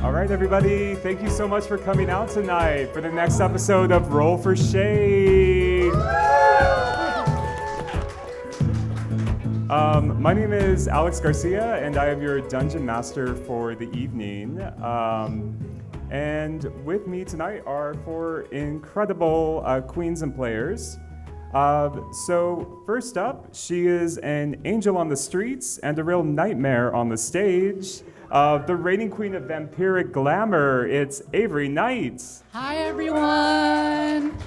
All right, everybody, thank you so much for coming out tonight for the next episode of Roll for Shade. My name is Alex Garcia, and I am your dungeon master for the evening. And with me tonight are four incredible queens and players. So first up, she is an angel on the streets and a real nightmare on the stage. The reigning queen of vampiric glamour, it's Avery Knight. Hi, everyone.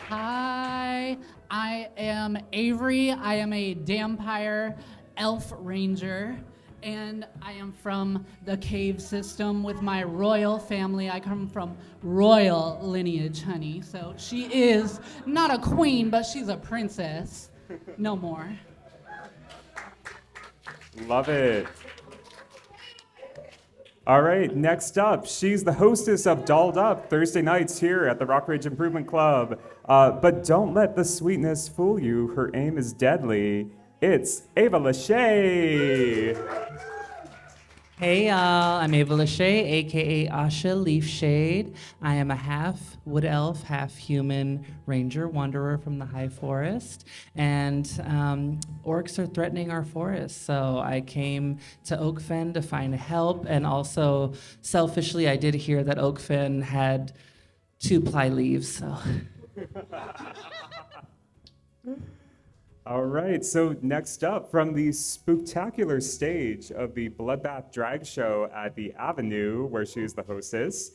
Hi, I am Avery. I am a vampire elf ranger, and I am from the cave system with my royal family. I come from royal lineage, honey. So she is not a queen, but she's a princess. No more. Love it. All right, next up, she's the hostess of Dolled Up Thursday nights here at the Rockridge Improvement Club. But don't let the sweetness fool you. Her aim is deadly. It's Ava LaShay. Hey y'all, I'm Ava LaShay, aka Asha Leafshade. I am a half wood elf, half human ranger wanderer from the high forest, and orcs are threatening our forest, so I came to Oakfen to find help, and also selfishly I did hear that Oakfen had 2-ply leaves, so. All right, so next up, from the spooktacular stage of the Bloodbath Drag Show at the Avenue, where she is the hostess,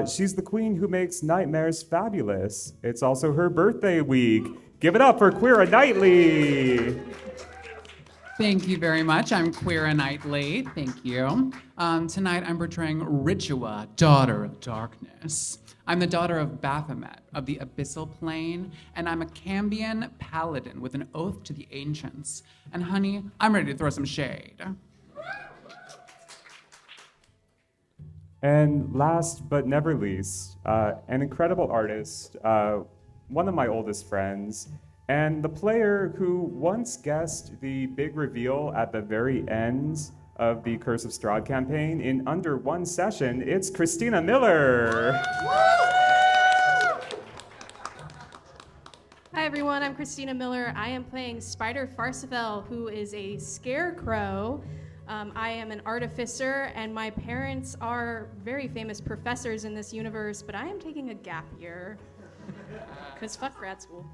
she's the queen who makes nightmares fabulous. It's also her birthday week. Give it up for Queera Knightley. Thank you very much. I'm Queera Knightley. Thank you. Tonight I'm portraying Ritua, Daughter of Darkness. I'm the daughter of Baphomet of the Abyssal Plane, and I'm a Cambion paladin with an oath to the ancients. And honey, I'm ready to throw some shade. And last but never least, an incredible artist, one of my oldest friends, and the player who once guessed the big reveal at the very end of the Curse of Strahd campaign in under one session. It's Kristina Miller. Hi everyone, I'm Kristina Miller. I am playing Spyder Farcivel, who is a scarecrow. I am an artificer, and my parents are very famous professors in this universe, but I am taking a gap year. Because fuck grad school.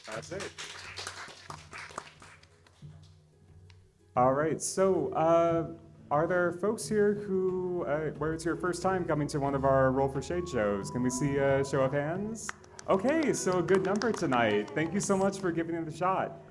That's it. All right, so are there folks here who, where it's your first time coming to one of our Roll for Shade shows? Can we see a show of hands? Okay, so a good number tonight. Thank you so much for giving it a shot.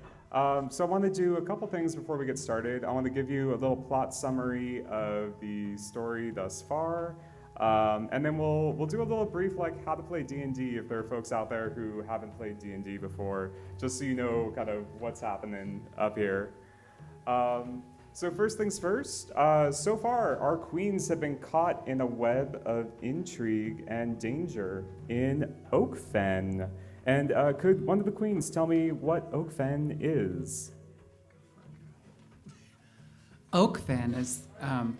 So I want to do a couple things before we get started. I want to give you a little plot summary of the story thus far, and then we'll do a little brief like how to play D&D if there are folks out there who haven't played D&D before, just so you know kind of what's happening up here. So first things first, so far our queens have been caught in a web of intrigue and danger in Oakfen. And could one of the queens tell me what Oakfen is? Oakfen is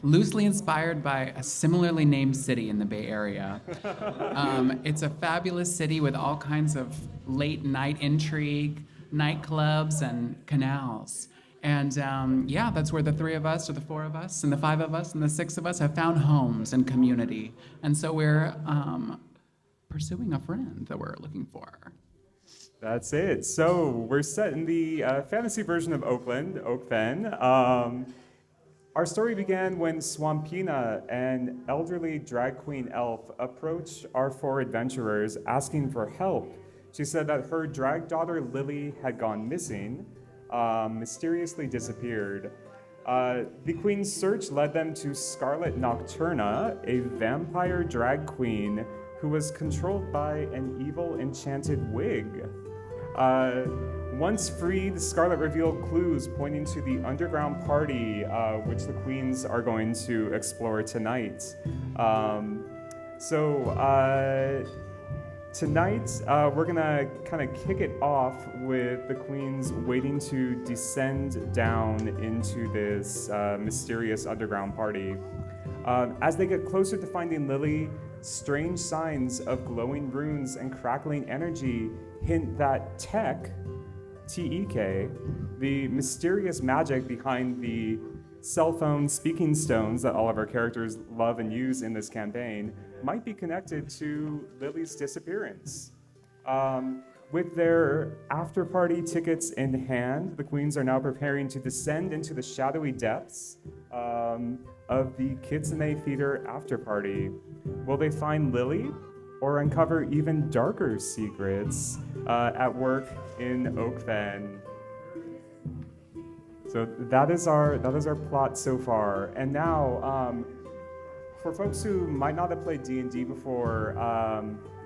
loosely inspired by a similarly named city in the Bay Area. It's a fabulous city with all kinds of late night intrigue, nightclubs, and canals. And yeah, that's where the 3 of us, or the 4 of us, and the 5 of us, and the 6 of us have found homes and community. And so we're pursuing a friend that we're looking for. That's it. So we're set in the fantasy version of Oakland, Oakfen. Our story began when Swampina, an elderly drag queen elf, approached our 4 adventurers asking for help. She said that her drag daughter Lily had gone missing, mysteriously disappeared. The queen's search led them to Scarlet Nocturna, a vampire drag queen who was controlled by an evil enchanted wig. Once freed, Scarlet revealed clues pointing to the underground party, which the queens are going to explore tonight. Tonight, we're gonna kind of kick it off with the queens waiting to descend down into this mysterious underground party. As they get closer to finding Lily, strange signs of glowing runes and crackling energy hint that Tech, T-E-K, the mysterious magic behind the cell phone speaking stones that all of our characters love and use in this campaign, might be connected to Lily's disappearance. With their after-party tickets in hand, the queens are now preparing to descend into the shadowy depths of the Kitsune Theater after-party. Will they find Lily, or uncover even darker secrets at work in Oakfen? So that is our plot so far. And now, for folks who might not have played D&D before,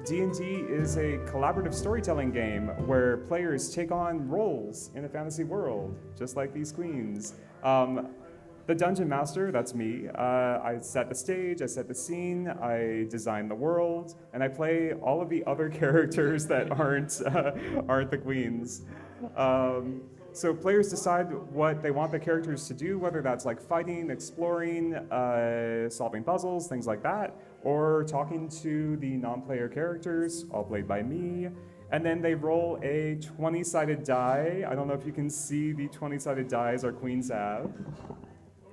D&D is a collaborative storytelling game where players take on roles in a fantasy world, just like these queens. The Dungeon Master, that's me. I set the stage, I set the scene, I design the world, and I play all of the other characters that aren't the queens. So players decide what they want the characters to do, whether that's like fighting, exploring, solving puzzles, things like that, or talking to the non-player characters, all played by me. And then they roll a 20-sided die. I don't know if you can see the 20-sided dies our queens have.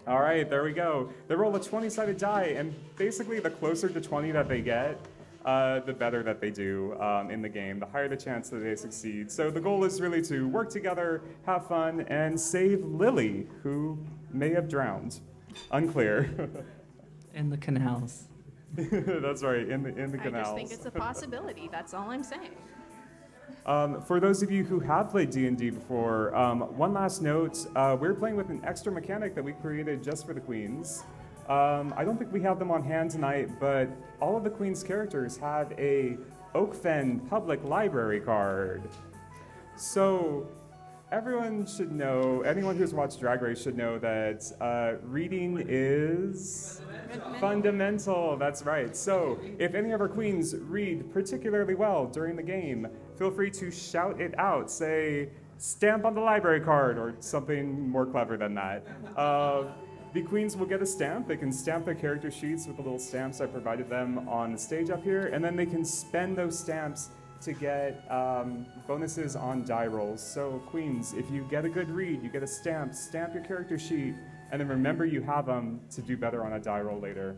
All right, there we go. They roll a 20-sided die, and basically the closer to 20 that they get, the better that they do in the game, the higher the chance that they succeed. So the goal is really to work together, have fun, and save Lily, who may have drowned. Unclear. In the canals. That's right, in the canals. I just think it's a possibility. That's all I'm saying. For those of you who have played D&D before, one last note, we're playing with an extra mechanic that we created just for the queens. I don't think we have them on hand tonight, but all of the queens' characters have a Oakfen public library card. So everyone should know, anyone who's watched Drag Race should know that reading is fundamental. That's right. So if any of our queens read particularly well during the game, feel free to shout it out. Say, stamp on the library card, or something more clever than that. The queens will get a stamp. They can stamp their character sheets with the little stamps I provided them on the stage up here, and then they can spend those stamps to get bonuses on die rolls. So queens, if you get a good read, you get a stamp your character sheet, and then remember you have them to do better on a die roll later.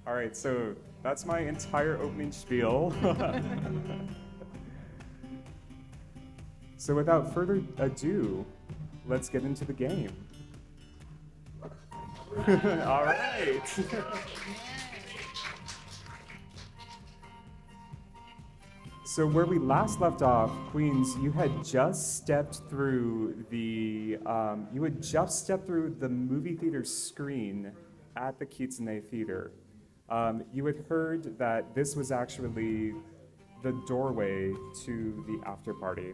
All right, so that's my entire opening spiel. So without further ado, let's get into the game. All right. So where we last left off, Queens, you had just stepped through the movie theater screen at the Kitsune Theater. You had heard that this was actually the doorway to the after party.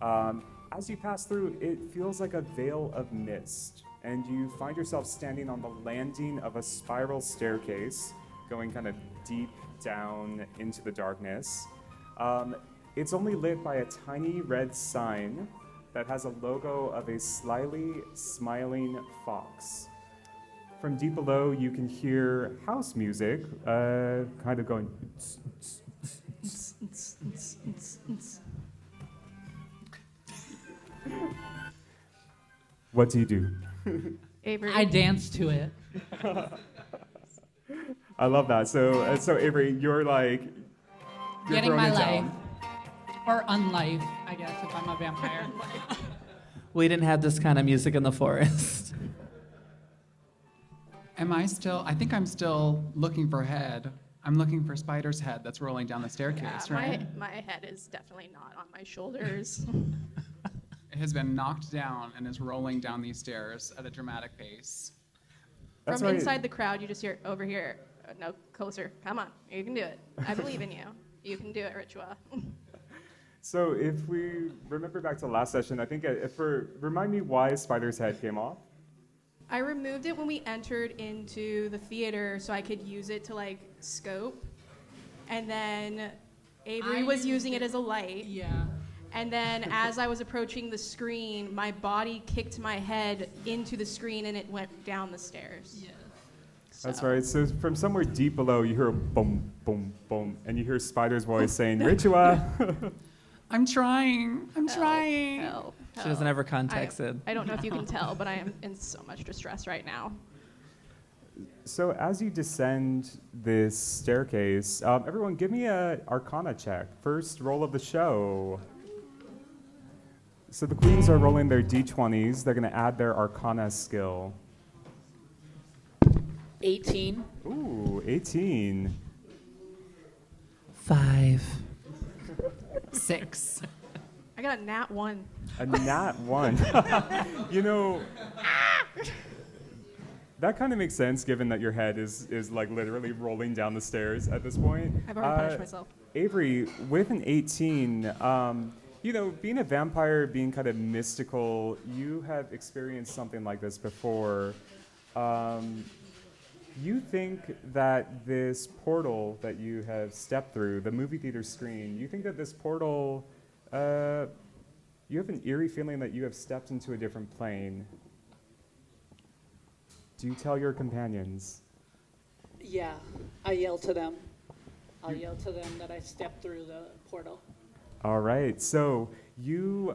As you pass through, it feels like a veil of mist, and you find yourself standing on the landing of a spiral staircase, going kind of deep down into the darkness. It's only lit by a tiny red sign that has a logo of a slyly smiling fox. From deep below, you can hear house music, kind of going. What do you do? Avery. I dance to it. I love that. So Avery, you're Getting throwing my it life. down. Or unlife, I guess, if I'm a vampire. We didn't have this kind of music in the forest. I think I'm still looking for head. I'm looking for Spyder's head that's rolling down the staircase, right? My head is definitely not on my shoulders. It has been knocked down and is rolling down these stairs at a dramatic pace. That's From right. inside the crowd, you just hear, over here. No, closer. Come on. You can do it. I believe in you. You can do it, Ritua. So if we remember back to last session, I think remind me why Spyder's head came off. I removed it when we entered into the theater so I could use it to scope. and then Avery I was used using it as a light. Yeah. And then as I was approaching the screen, my body kicked my head into the screen and it went down the stairs. Yeah. That's So- right. So from somewhere deep below, you hear a boom, boom, boom, and you hear Spyder's voice saying, Ritua. I'm trying. I'm trying. Help, She doesn't have her contacts in. I don't know if you can tell, but I am in so much distress right now. So as you descend this staircase, everyone give me a Arcana check. First roll of the show. So the queens are rolling their d20s. They're going to add their Arcana skill. 18. Ooh, 18. 5. 6. I got a nat 1. A nat 1. You know, that kind of makes sense given that your head is like literally rolling down the stairs at this point. I've already punished myself. Avery, with an 18, you know, being a vampire, being kind of mystical, you have experienced something like this before. You think that this portal that you have stepped through, the movie theater screen, you think that this portal, you have an eerie feeling that you have stepped into a different plane. Do you tell your companions? Yeah, I yell to them. I'll yell to them that I stepped through the portal. All right, so you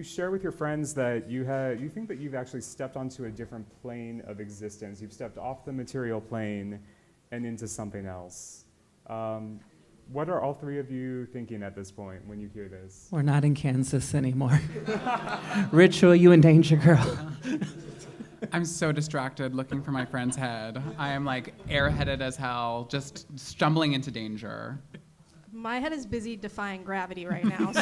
share with your friends that you think that you've actually stepped onto a different plane of existence. You've stepped off the material plane and into something else. What are all three of you thinking at this point when you hear this? We're not in Kansas anymore. Ritua, you in danger, girl. I'm so distracted looking for my friend's head. I am like airheaded as hell, just stumbling into danger. My head is busy defying gravity right now, so.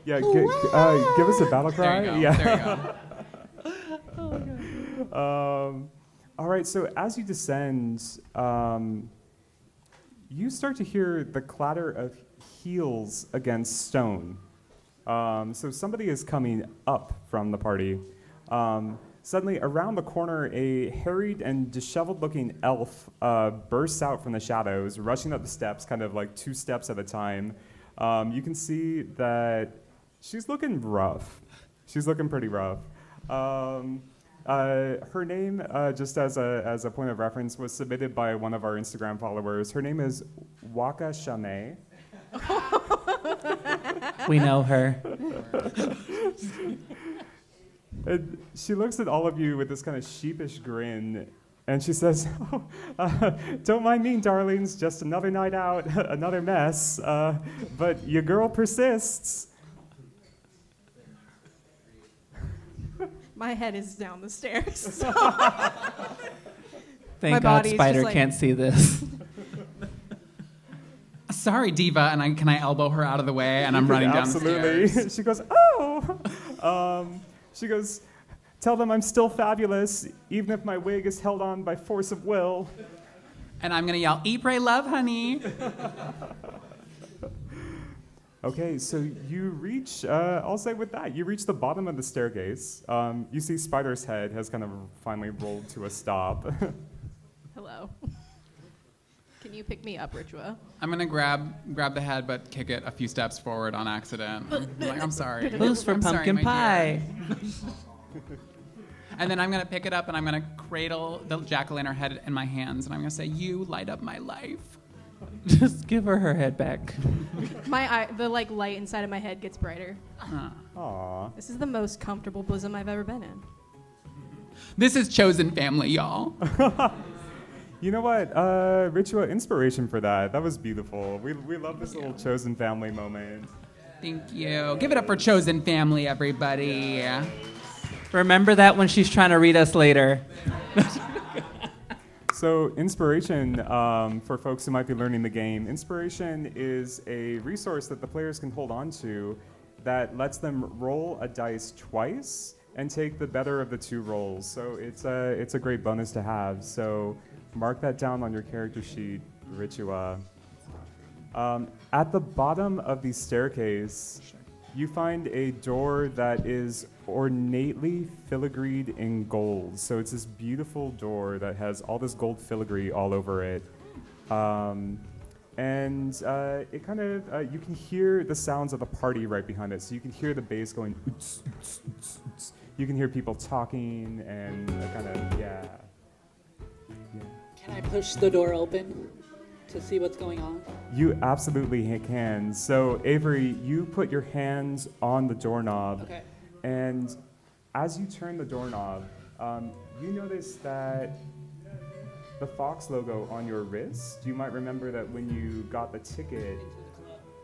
Yeah, give us a battle cry. There you go. Yeah. There you go. All right, so as you descend, you start to hear the clatter of heels against stone. So somebody is coming up from the party. Suddenly, around the corner, a harried and disheveled-looking elf bursts out from the shadows, rushing up the steps, kind of like 2 steps at a time. You can see that she's looking rough. She's looking pretty rough. Her name, just as a point of reference, was submitted by one of our Instagram followers. Her name is Waka Shame. We know her. And she looks at all of you with this kind of sheepish grin, and she says, don't mind me, darlings, just another night out, another mess, but your girl persists. My head is down the stairs. Thank My God body's just Spyder like- can't see this. Sorry, Diva, and can I elbow her out of the way? And I'm running down the Absolutely. stairs. She goes, oh. She goes, tell them I'm still fabulous, even if my wig is held on by force of will. And I'm gonna yell, "Eat, pray, love, honey." Okay, so you reach, I'll say with that, you reach the bottom of the staircase. You see Spyder's head has kind of finally rolled to a stop. Hello. Can you pick me up, Ritua? I'm gonna grab the head, but kick it a few steps forward on accident. I'm like, I'm sorry. Who's for I'm sorry, pumpkin my pie? dear. And then I'm gonna pick it up and I'm gonna cradle the jack-o'-lantern head in my hands and I'm gonna say, "You light up my life." Just give her head back. The light inside of my head gets brighter. Aw. This is the most comfortable bosom I've ever been in. This is chosen family, y'all. You know what? Ritua, inspiration for that. That was beautiful. We love this little chosen family moment. Thank you. Give it up for chosen family, everybody. Remember that when she's trying to read us later. So inspiration, for folks who might be learning the game, inspiration is a resource that the players can hold on to that lets them roll a dice twice and take the better of the 2 rolls. So it's a great bonus to have. So mark that down on your character sheet, Ritua. At the bottom of the staircase, you find a door that is ornately filigreed in gold. So it's this beautiful door that has all this gold filigree all over it. It kind of, you can hear the sounds of the party right behind it. So you can hear the bass going, oots, oots, oots, oots. You can hear people talking and kind of, yeah. Can I push the door open to see what's going on? You absolutely can. So Avery, you put your hands on the doorknob. Okay. And as you turn the doorknob, you notice that the Fox logo on your wrist, you might remember that when you got the ticket,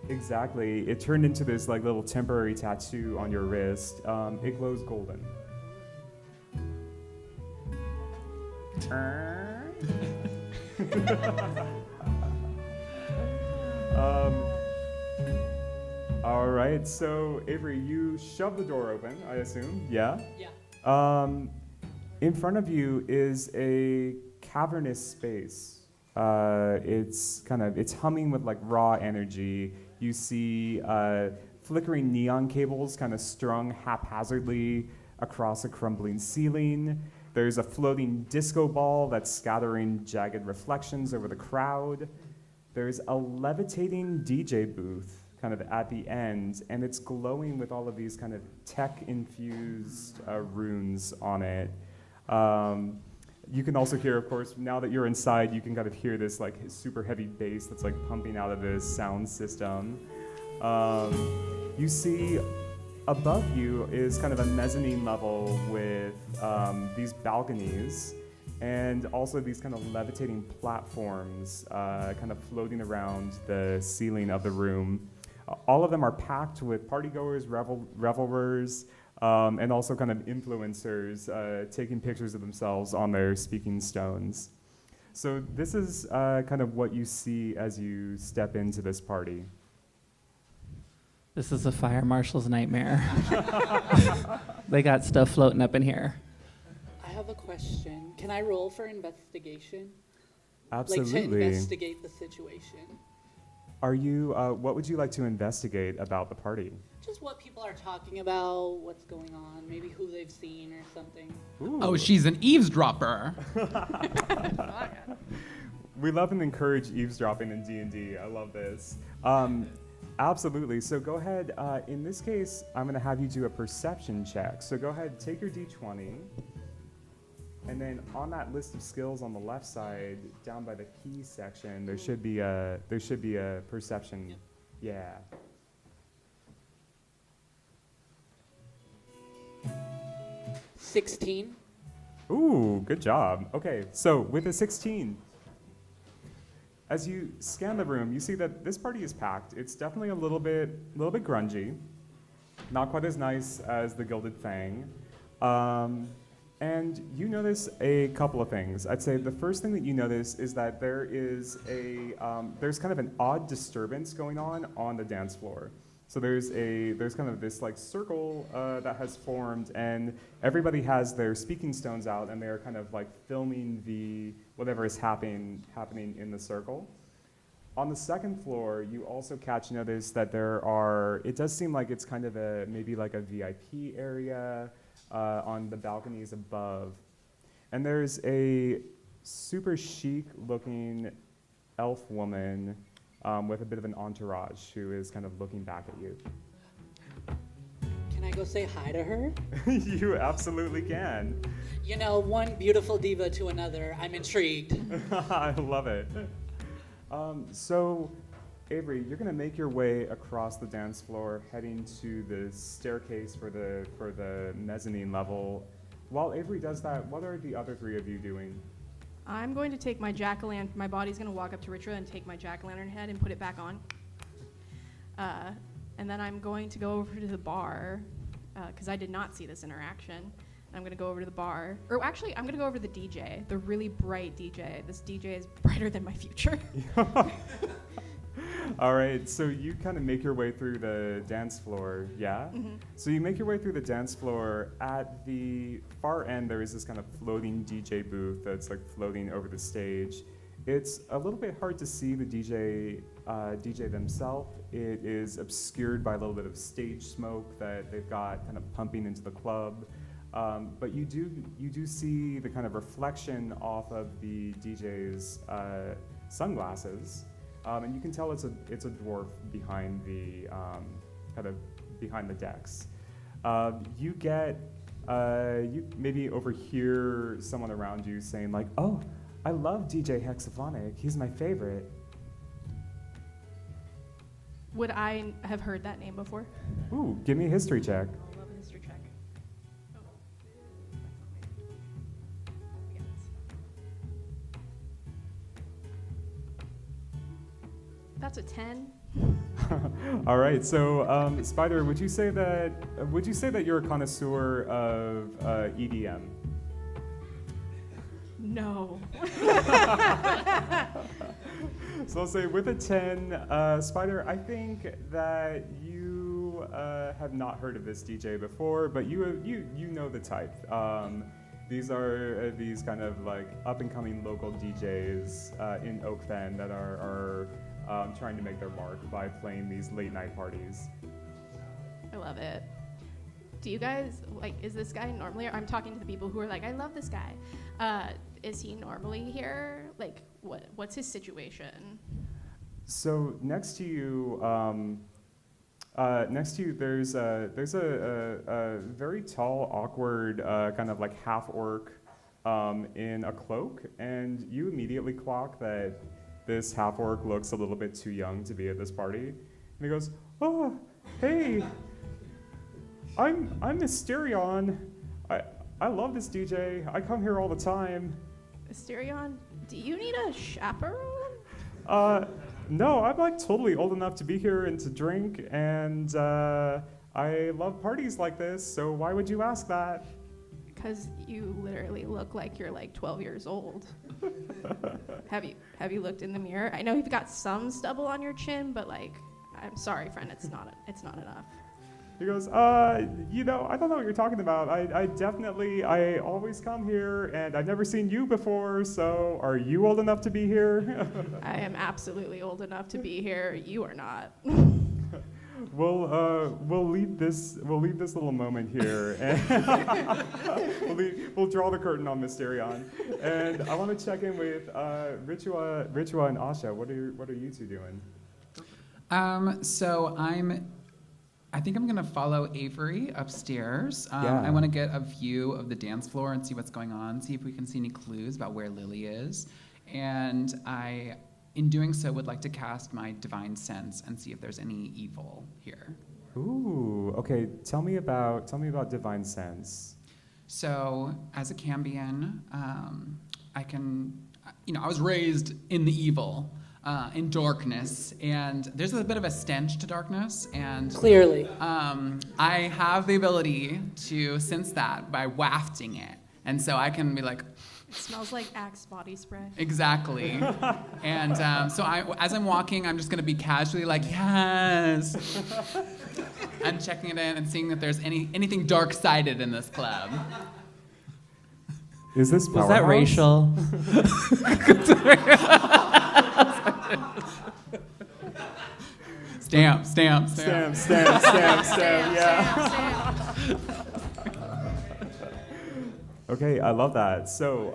exactly, it turned into this like little temporary tattoo on your wrist. It glows golden. All right, so Avery, you shove the door open, I assume, yeah? Yeah. In front of you is a cavernous space. It's humming with like raw energy. You see flickering neon cables kind of strung haphazardly across a crumbling ceiling. There's a floating disco ball that's scattering jagged reflections over the crowd. There's a levitating DJ booth kind of at the end, and it's glowing with all of these kind of tech-infused runes on it. You can also hear, of course, now that you're inside, you can kind of hear this like super heavy bass that's like pumping out of this sound system. You see above you is kind of a mezzanine level with these balconies and also these kind of levitating platforms kind of floating around the ceiling of the room. All of them are packed with partygoers, revelers, and also kind of influencers taking pictures of themselves on their speaking stones. So this is kind of what you see as you step into this party. This is a fire marshal's nightmare. They got stuff floating up in here. I have a question. Can I roll for investigation? Absolutely. Like to investigate the situation. Are you, what would you like to investigate about the party? Just what people are talking about, what's going on, maybe who they've seen or something. Ooh. Oh, she's an eavesdropper. We love and encourage eavesdropping in D&D. I love this. Absolutely. So go ahead. In this case, I'm going to have you do a perception check. So go ahead, take your D20. And then on that list of skills on the left side, down by the key section, there should be a perception. Yep. Yeah. 16. Ooh, good job. Okay, so with a 16, as you scan the room, you see that this party is packed. It's definitely a little bit grungy, not quite as nice as the Gilded Fang. And you notice a couple of things. I'd say the first thing that you notice is that there's kind of an odd disturbance going on the dance floor. So there's kind of this like circle that has formed, and everybody has their speaking stones out, and they're kind of like filming whatever is happening in the circle. On the second floor, you also notice that it does seem like it's kind of maybe like a VIP area on the balconies above. And there's a super chic looking elf woman with a bit of an entourage who is kind of looking back at you. Can I go say hi to her? You absolutely can. You know, one beautiful diva to another. I'm intrigued. I love it. So, Avery, you're going to make your way across the dance floor, heading to the staircase for the mezzanine level. While Avery does that, what are the other three of you doing? I'm going to take my jack-o'-lantern. My body's going to walk up to Ritua and take my jack-o'-lantern head and put it back on. And then I'm going to go over to the bar, because I did not see this interaction. I'm going to go over to the bar. Or actually, I'm going to go over to the DJ, the really bright DJ. This DJ is brighter than my future. All right, so you kind of make your way through the dance floor, yeah? Mm-hmm. So you make your way through the dance floor. At the far end, there is this kind of floating DJ booth that's like floating over the stage. It's a little bit hard to see the DJ themselves. It is obscured by a little bit of stage smoke that they've got kind of pumping into the club. But you do see the kind of reflection off of the DJ's sunglasses, and you can tell it's a dwarf behind the behind the decks. You maybe overhear someone around you saying like, "Oh, I love DJ Hexaphonic. He's my favorite." Would I have heard that name before? Ooh, give me a history check. I love a history check. That's a 10. All right, so Spyder, would you say that you're a connoisseur of EDM? No. So I'll say with a 10, Spyder, I think that you have not heard of this DJ before, but you know the type. These are these kind of like up and coming local DJs in Oakfen that are trying to make their mark by playing these late night parties. I love it. Do you guys, like, is this guy normally, I'm talking to the people who are like, I love this guy. Is he normally here? Like, what's his situation? So next to you, there's a very tall, awkward, kind of like half orc in a cloak, and you immediately clock that this half orc looks a little bit too young to be at this party. And he goes, "Oh, hey, I'm Mysterion. I love this DJ. I come here all the time." Mysterion, do you need a chaperone? No, I'm like totally old enough to be here and to drink, and I love parties like this, so why would you ask that? Because you literally look like you're like 12 years old. Have you looked in the mirror? I know you've got some stubble on your chin, but like, I'm sorry, friend, it's not enough. He goes, I don't know what you're talking about. I always come here, and I've never seen you before, so are you old enough to be here? I am absolutely old enough to be here. You are not. We'll leave this little moment here, and we'll draw the curtain on Mysterion. And I want to check in with Ritua and Asha. What are you two doing? So I think I'm gonna follow Avery upstairs. Yeah. I want to get a view of the dance floor and see what's going on, see if we can see any clues about where Lily is. And I, in doing so, would like to cast my divine sense and see if there's any evil here. Ooh, okay. Tell me about divine sense. So, as a Cambion, I was raised in the evil. In darkness, and there's a bit of a stench to darkness, and Clearly. I have the ability to sense that by wafting it, and so I can be like, It smells like Axe body spray. exactly. And so as I'm walking, I'm just gonna be casually like, yes, and checking it in and seeing if there's anything dark-sided in this club. Is this Was that racial? Stamp. Yeah. Okay, I love that. So,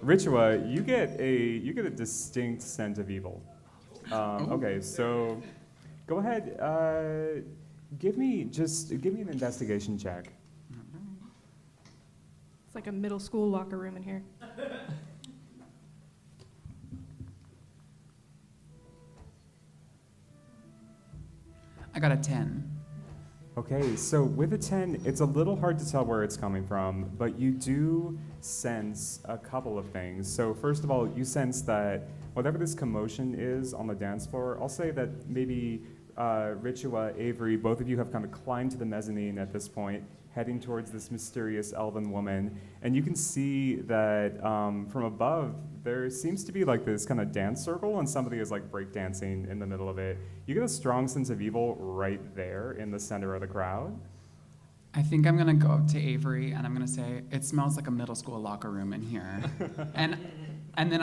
Ritua, you get a distinct scent of evil. Okay, so go ahead. Give me an investigation check. It's like a middle school locker room in here. I got a 10. Okay, so with a 10, it's a little hard to tell where it's coming from, but you do sense a couple of things. So first of all, you sense that whatever this commotion is on the dance floor, I'll say that maybe Ritua, Avery, both of you have kind of climbed to the mezzanine at this point, heading towards this mysterious elven woman, and you can see that from above, there seems to be like this kind of dance circle, and somebody is like breakdancing in the middle of it. You get a strong sense of evil right there in the center of the crowd. I think I'm gonna go up to Avery and I'm gonna say, it smells like a middle school locker room in here. and then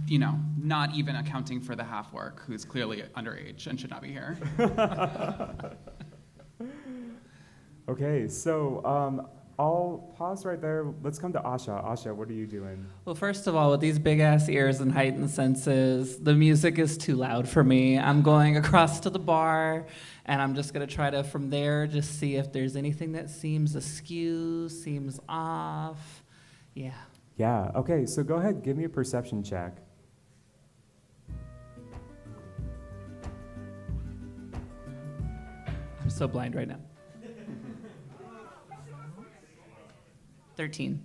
not even accounting for the half orc who's clearly underage and should not be here. Okay, so I'll pause right there. Let's come to Asha. Asha, what are you doing? Well, first of all, with these big ass ears and heightened senses, the music is too loud for me. I'm going across to the bar, and I'm just gonna try to, from there, just see if there's anything that seems askew, seems off. Yeah. Yeah, okay, so go ahead, give me a perception check. I'm so blind right now. 13.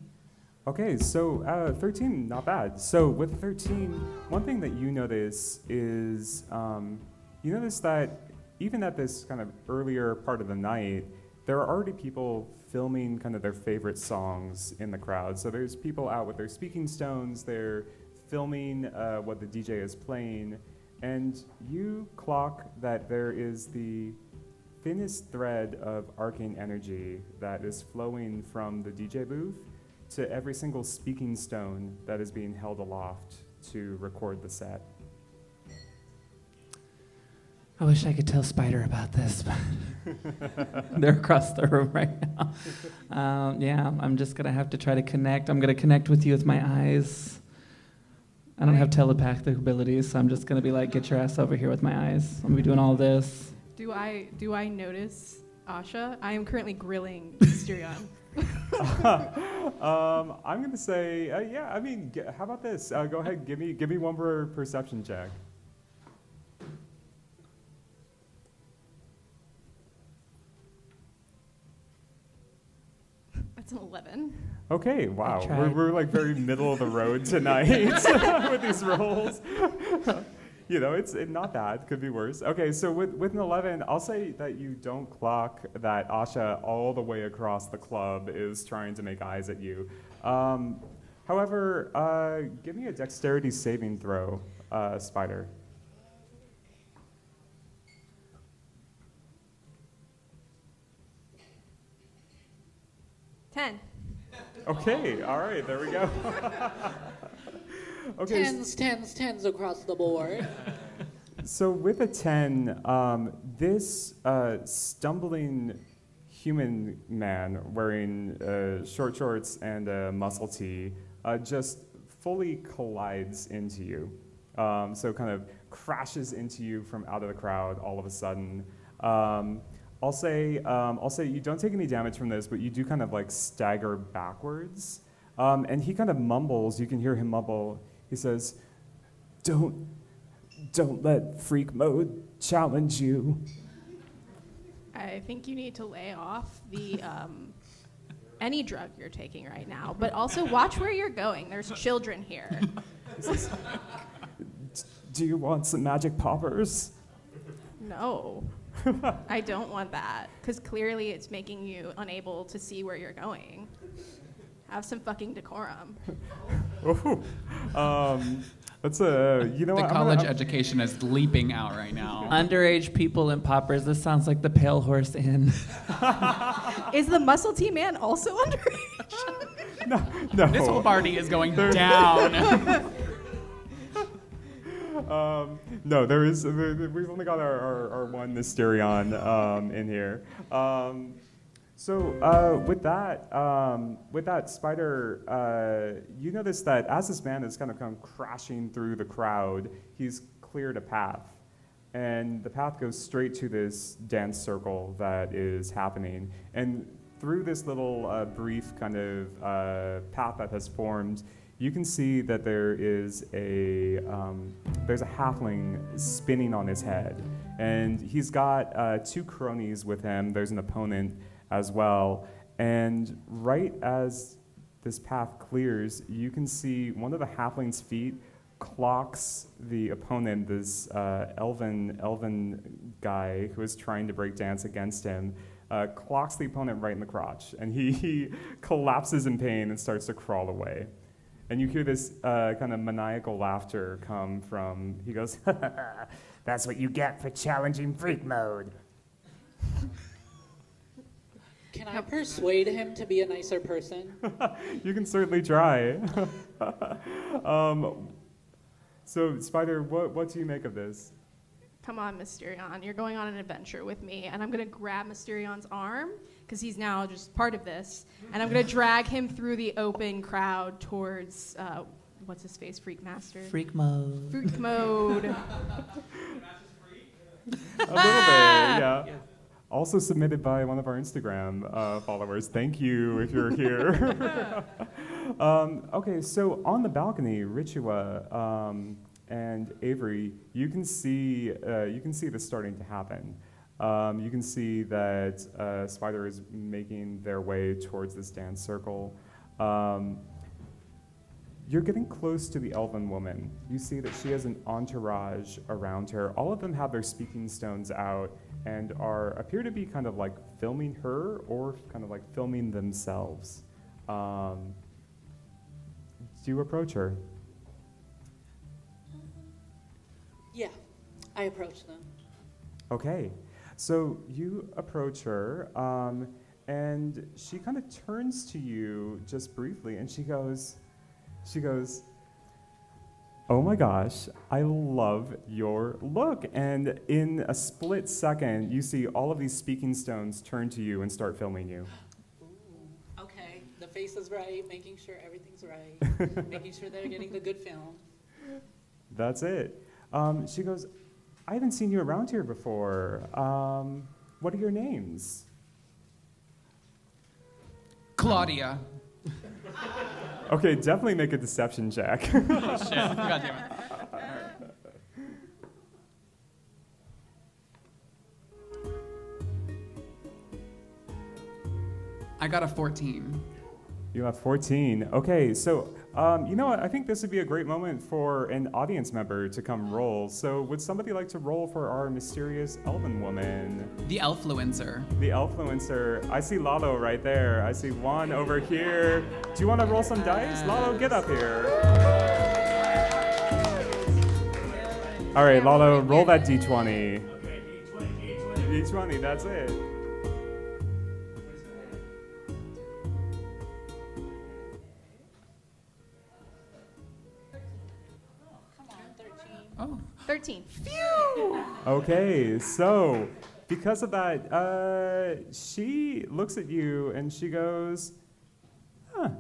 Okay, so 13, not bad. So with 13, one thing that you notice is you notice that even at this kind of earlier part of the night, there are already people filming kind of their favorite songs in the crowd. So there's people out with their speaking stones, they're filming what the DJ is playing, and you clock that there is the thinnest thread of arcane energy that is flowing from the DJ booth to every single speaking stone that is being held aloft to record the set. I wish I could tell Spyder about this, but they're across the room right now. Yeah, I'm just gonna have to try to connect. I'm gonna connect with you with my eyes. I don't have telepathic abilities, so I'm just gonna be like, get your ass over here with my eyes. I'm gonna be doing all this. Do I notice Asha? I am currently grilling Mysterion. I'm gonna say, yeah. I mean, how about this? Go ahead, give me one more perception check. That's an 11. Okay, wow, tried. we're like very middle of the road tonight with these rolls. It's not bad. Could be worse. Okay, so with an 11, I'll say that you don't clock that Asha all the way across the club is trying to make eyes at you. However, give me a dexterity saving throw, Spyder. 10. Okay, all right, there we go. Okay. Tens across the board. So with a 10, this stumbling human man wearing short shorts and a muscle tee just fully collides into you. So kind of crashes into you from out of the crowd all of a sudden. I'll say you don't take any damage from this, but you do kind of like stagger backwards. And he kind of mumbles, you can hear him mumble. He says, Don't let freak mode challenge you. I think you need to lay off the any drug you're taking right now, but also watch where you're going. There's children here. He says, do you want some magic poppers? No, I don't want that, because clearly it's making you unable to see where you're going. Have some fucking decorum. Ooh. That's The college education is leaping out right now. Underage people and poppers, this sounds like the Pale Horse Inn. Is the muscle tee man also underage? No. This whole party is going down. No, we've only got our one Mysterion in here. So with that, Spyder, you notice that as this man is kind of come crashing through the crowd, he's cleared a path. And the path goes straight to this dance circle that is happening. And through this little brief kind of path that has formed, you can see that there's a halfling spinning on his head. And he's got two cronies with him. There's an opponent as well. And right as this path clears, you can see one of the halfling's feet clocks the opponent, this elven guy who is trying to break dance against him, clocks the opponent right in the crotch. And he collapses in pain and starts to crawl away. And you hear this kind of maniacal laughter come from, he goes, that's what you get for challenging freak mode. Can I persuade him to be a nicer person? You can certainly try. So, Spyder, what do you make of this? Come on, Mysterion. You're going on an adventure with me, and I'm going to grab Mysterion's arm, because he's now just part of this, and I'm going to drag him through the open crowd towards, what's his face, Freak Master? Freak mode. Freak mode. A little bit, yeah. Also submitted by one of our Instagram followers. Thank you if you're here. Okay, so on the balcony, Ritua and Avery, you can see this starting to happen. You can see that Spyder is making their way towards this dance circle. You're getting close to the elven woman. You see that she has an entourage around her. All of them have their speaking stones out and appear to be kind of like filming her or kind of like filming themselves. Do you approach her? Yeah, I approached them. Okay, so you approach her, and she kind of turns to you just briefly, and she goes, "Oh my gosh, I love your look." And in a split second, you see all of these speaking stones turn to you and start filming you. Ooh, okay, the face is right, making sure everything's right, making sure they're getting the good film. That's it. She goes, "I haven't seen you around here before. What are your names?" Claudia. Okay, definitely make a deception check. Oh, shit. God damn it. I got a 14. You have 14. Okay, so you know what? I think this would be a great moment for an audience member to come roll. So would somebody like to roll for our mysterious elven woman? The Elfluencer. The Elfluencer. I see Lalo right there. I see one over here. Do you want to roll some dice? Lalo, get up here. All right, Lalo, roll that D20. D20, that's it. Oh. 13. Okay, so because of that, she looks at you and she goes, "Huh,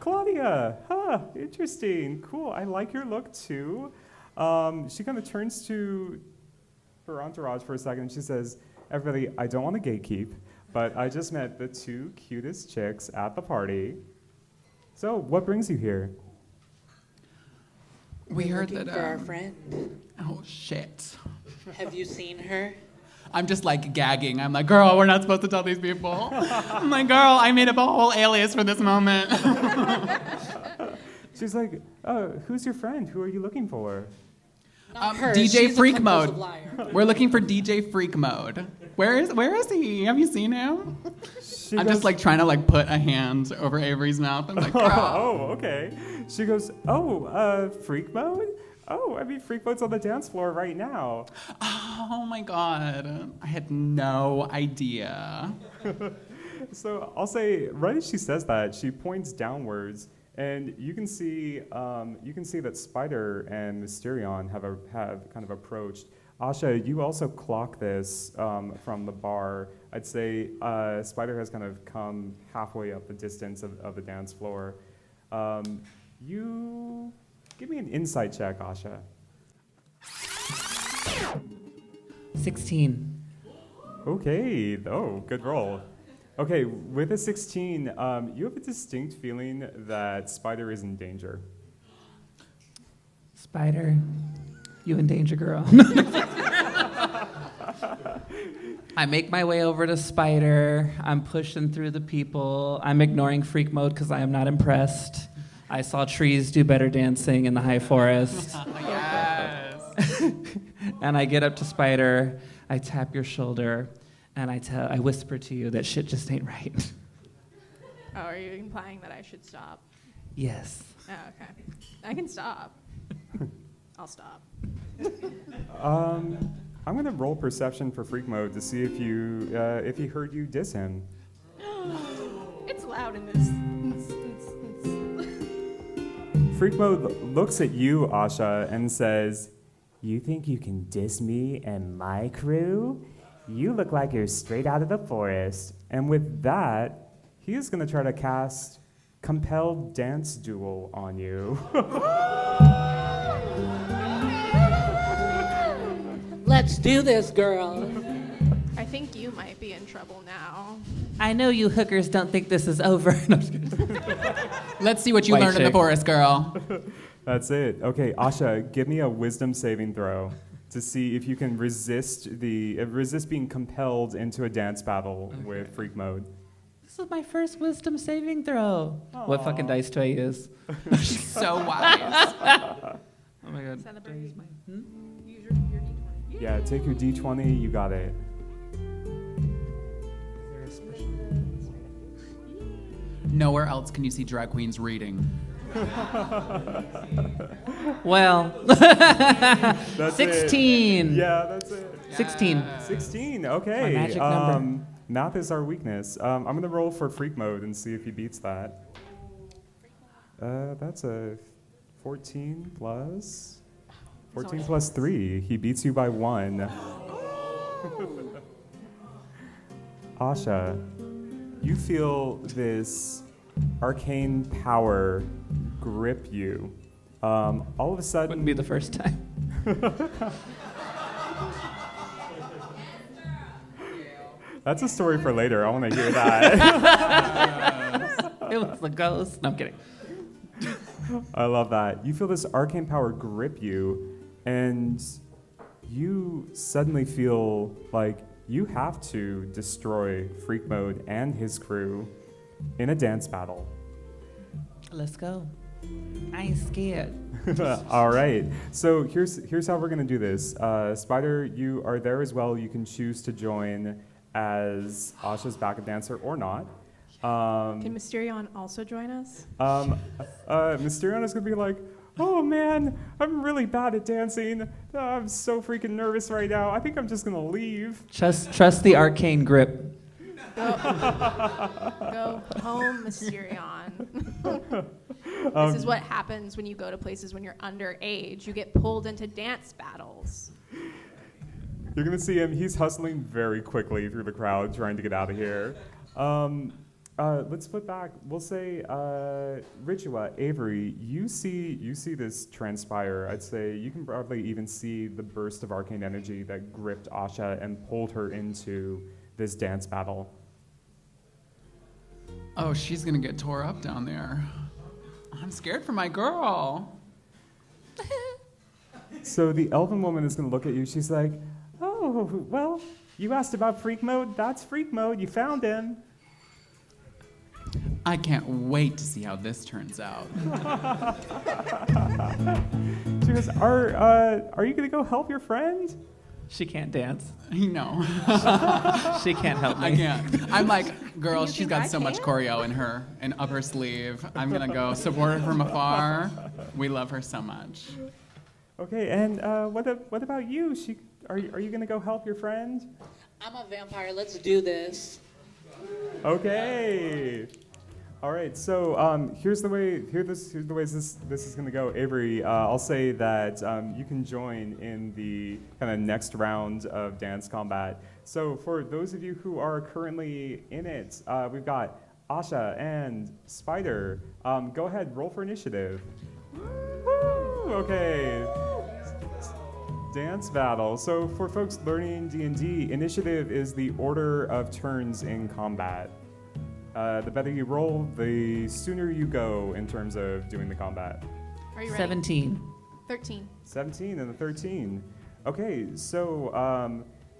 Claudia, huh, interesting, cool, I like your look too." She kind of turns to her entourage for a second and she says, "Everybody, I don't want to gatekeep, but I just met the two cutest chicks at the party. So what brings you here?" We heard Looking that. for our friend. Oh, shit. Have you seen her? I'm just like gagging. I'm like, girl, we're not supposed to tell these people. I'm like, girl, I made up a whole alias for this moment. She's like, "Who's your friend? Who are you looking for?" Not her. DJ She's Freak a compulsive Mode. liar. We're looking for DJ Freak Mode. Where is he? Have you seen him? She I'm goes, just like trying to like put a hand over Avery's mouth. I'm like, girl. Oh, okay. She goes, freak mode? Oh, I mean, freak mode's on the dance floor right now. Oh my God. I had no idea. So I'll say, right as she says that, she points downwards, and you can see that Spyder and Mysterion have kind of approached. Asha, you also clock this from the bar. I'd say Spyder has kind of come halfway up the distance of the dance floor. You give me an insight check, Asha. 16. Okay. Oh, good roll. Okay, with a 16, you have a distinct feeling that Spyder is in danger. Spyder, you in danger, girl. I make my way over to Spyder. I'm pushing through the people. I'm ignoring freak mode because I am not impressed. I saw trees do better dancing in the high forest. Yes. And I get up to Spyder. I tap your shoulder, and I whisper to you that shit just ain't right. Oh, are you implying that I should stop? Yes. Oh, okay. I can stop. I'll stop. I'm gonna roll perception for freak mode to see if he heard you diss him. It's loud in this. Freak Mode looks at you, Asha, and says, "You think you can diss me and my crew? You look like you're straight out of the forest." And with that, he is going to try to cast Compelled Dance Duel on you. Let's do this, girl. I think you might be in trouble now. I know you hookers don't think this is over. No, I'm just kidding. Let's see what you White learned in the chick. forest, girl. That's it. Okay, Asha, give me a wisdom saving throw to see if you can resist being compelled into a dance battle with Freak Mode. This is my first wisdom saving throw. What fucking dice do I use? She's so wise. Oh my god. Celebrate. Hmm? Use your D20. Yeah, take your D20, you got it. Nowhere else can you see drag queens reading. Well, That's 16. It. Yeah, that's it. 16. 16, okay. My magic number. Math is our weakness. I'm going to roll for Freak Mode and see if he beats that. That's a 14 plus 3. He beats you by 1. Asha, you feel this arcane power grip you. All of a sudden, Wouldn't be the first time. that's a story for later. I want to hear that. It was the ghost. No, I'm kidding. I love that. You feel this arcane power grip you, and you suddenly feel like you have to destroy Freak Mode and his crew in a dance battle. Let's go. I ain't scared. All right. So here's how we're gonna do this. Spyder, you are there as well. You can choose to join as Asha's backup dancer or not. Can Mysterion also join us? Mysterion is gonna be like, "Oh man, I'm really bad at dancing. I'm so freaking nervous right now. I think I'm just gonna leave." Trust the arcane grip. Go home, Mysterion. This is what happens when you go to places when you're underage. You get pulled into dance battles. You're gonna see him. He's hustling very quickly through the crowd, trying to get out of here. Let's flip back. We'll say Ritua, Avery. You see this transpire. I'd say you can probably even see the burst of arcane energy that gripped Asha and pulled her into this dance battle. Oh, she's gonna get tore up down there. I'm scared for my girl. So the elven woman is gonna look at you. She's like, "Oh, well, you asked about Freak Mode. That's Freak Mode. You found him." I can't wait to see how this turns out. She goes, "Are you gonna go help your friend?" She can't dance. No, She can't help me. I can't. I'm like, girl, You she's think got I so much can? choreo in her and up her sleeve. I'm gonna go support her from afar. We love her so much. Okay, and what about you? Are you gonna go help your friend? I'm a vampire. Let's do this. Okay. All right. So here's the way this is gonna go. Avery, I'll say that you can join in the kind of next round of dance combat. So for those of you who are currently in it, we've got Asha and Spyder. Go ahead, roll for initiative. Woo! Okay. Dance battle. So for folks learning D&D, initiative is the order of turns in combat. The better you roll, the sooner you go in terms of doing the combat. Are you ready? 17. 13. 17 and the 13. Okay, so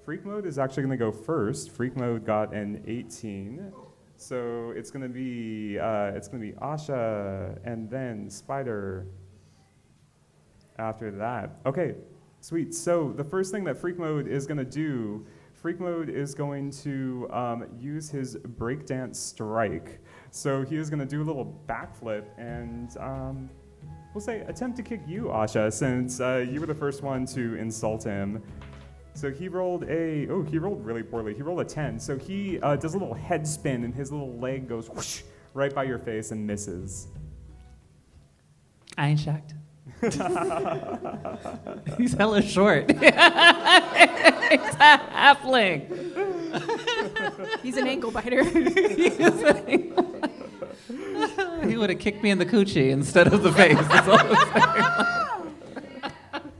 Freak Mode is actually going to go first. Freak Mode got an 18. So it's going to be Asha and then Spyder after that. Okay, sweet. So the first thing that Freak Mode is going to do, Freak Mode is going to use his breakdance strike. So he is going to do a little backflip and we'll say attempt to kick you, Asha, since you were the first one to insult him. So he rolled really poorly. He rolled a 10. So he does a little head spin and his little leg goes whoosh right by your face and misses. I ain't shocked. He's hella short. He's a halfling. He's an ankle biter. He would have kicked me in the coochie instead of the face. That's all I'm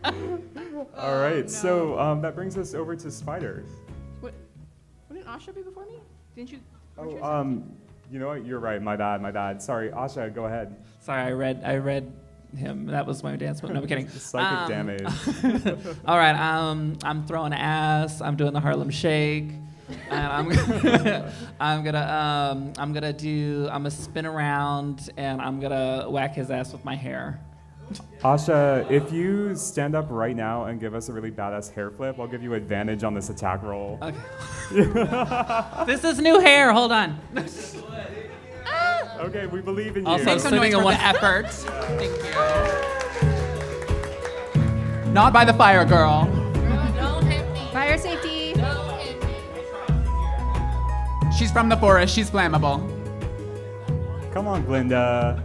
saying. All right, so that brings us over to Spyder. Wouldn't Asha be before me? Didn't you? Oh, you know what? You're right. My bad. Sorry, Asha, go ahead. Sorry, I read him. That was my dance move. No, I'm kidding. Psychic damage. All right, I'm throwing ass. I'm doing the Harlem Shake. And I'm gonna spin around and I'm gonna whack his ass with my hair. Asha, if you stand up right now and give us a really badass hair flip, I'll give you advantage on this attack roll. Okay. This is new hair. Hold on. Okay, we believe in you. Also, Make some noise for the effort. Thank you. Not by the fire, girl. Don't hit me. Fire safety. Don't hit me. She's from the forest. She's flammable. Come on, Glinda.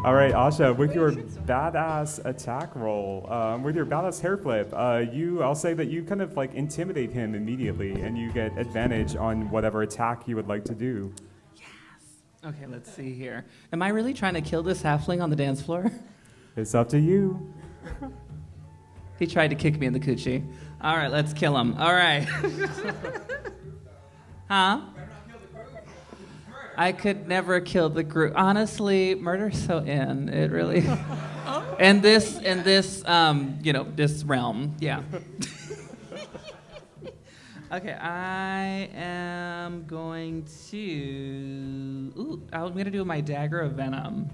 All right, Asha, with your badass attack roll, with your badass hair flip, I'll say that you kind of like intimidate him immediately, and you get advantage on whatever attack you would like to do. Okay, let's see here. Am I really trying to kill this halfling on the dance floor? It's up to you. He tried to kick me in the coochie. All right, let's kill him. All right. Huh? I could never kill the group. Honestly, murder's so in. It really. in this, this realm, yeah. Okay, I am going to. I'm gonna do my dagger of venom.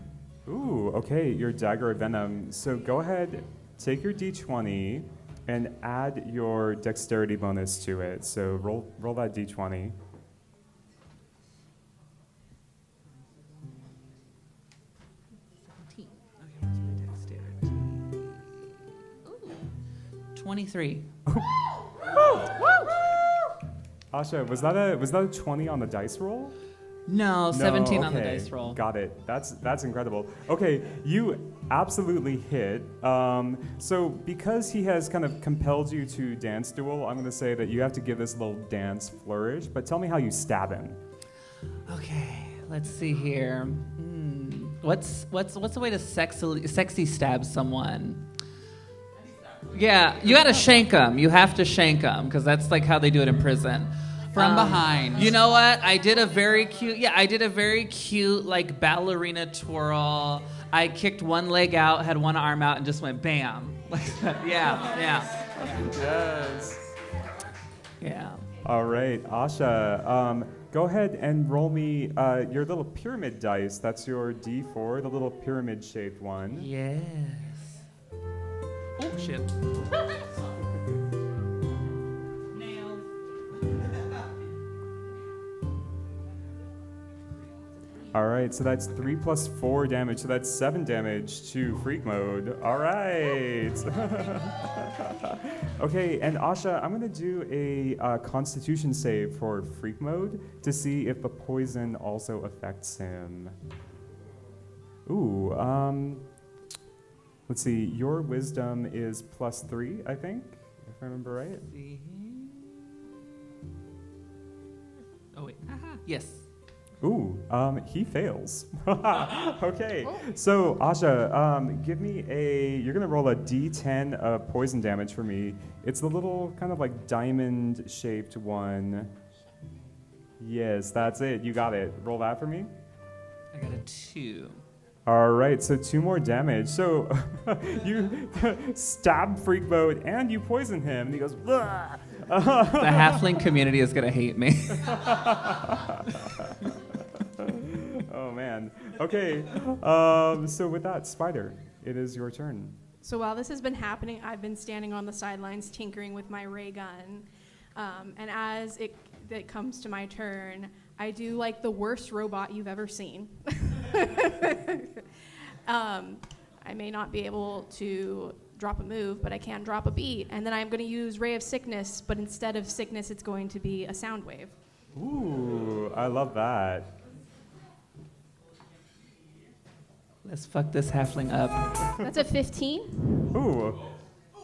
Ooh, okay, your dagger of venom. So go ahead, take your d20, and add your dexterity bonus to it. So roll that d20. Okay, where's my dexterity? Ooh, 23. Asha, was that a 20 on the dice roll? No, 17 No, on the okay, dice roll. Got it. That's incredible. Okay, you absolutely hit. So because he has kind of compelled you to dance duel, I'm going to say that you have to give this little dance flourish. But tell me how you stab him. Okay, let's see here. What's a way to sexy stab someone? Yeah, you gotta shank them. You have to shank them because that's like how they do it in prison. From behind. You know what? I did a very cute like ballerina twirl. I kicked one leg out, had one arm out, and just went bam. Like that. Yeah. Yes. Yeah. All right, Asha, go ahead and roll me your little pyramid dice. That's your D4, the little pyramid-shaped one. Yes. Oh, shit. All right, so that's 3 plus 4 damage, so that's 7 damage to freak mode. All right. Okay, and Asha, I'm gonna do a Constitution save for freak mode to see if the poison also affects him. Ooh, let's see. Your wisdom is +3, I think, if I remember right. Oh wait. Yes. Ooh, he fails. Okay, so Asha, give me you're gonna roll a d10 of poison damage for me. It's the little kind of like diamond-shaped one. Yes, that's it, you got it. Roll that for me. I got a 2. All right, so 2 more damage. So you stab freak mode and you poison him, and he goes, "Ugh." The halfling community is gonna hate me. Oh man. Okay. So with that, Spyder, it is your turn. So while this has been happening, I've been standing on the sidelines tinkering with my ray gun. And as it comes to my turn, I do like the worst robot you've ever seen. I may not be able to drop a move, but I can drop a beat. And then I'm going to use Ray of Sickness, but instead of sickness, it's going to be a sound wave. Ooh, I love that. Let's fuck this halfling up. That's a 15. Ooh,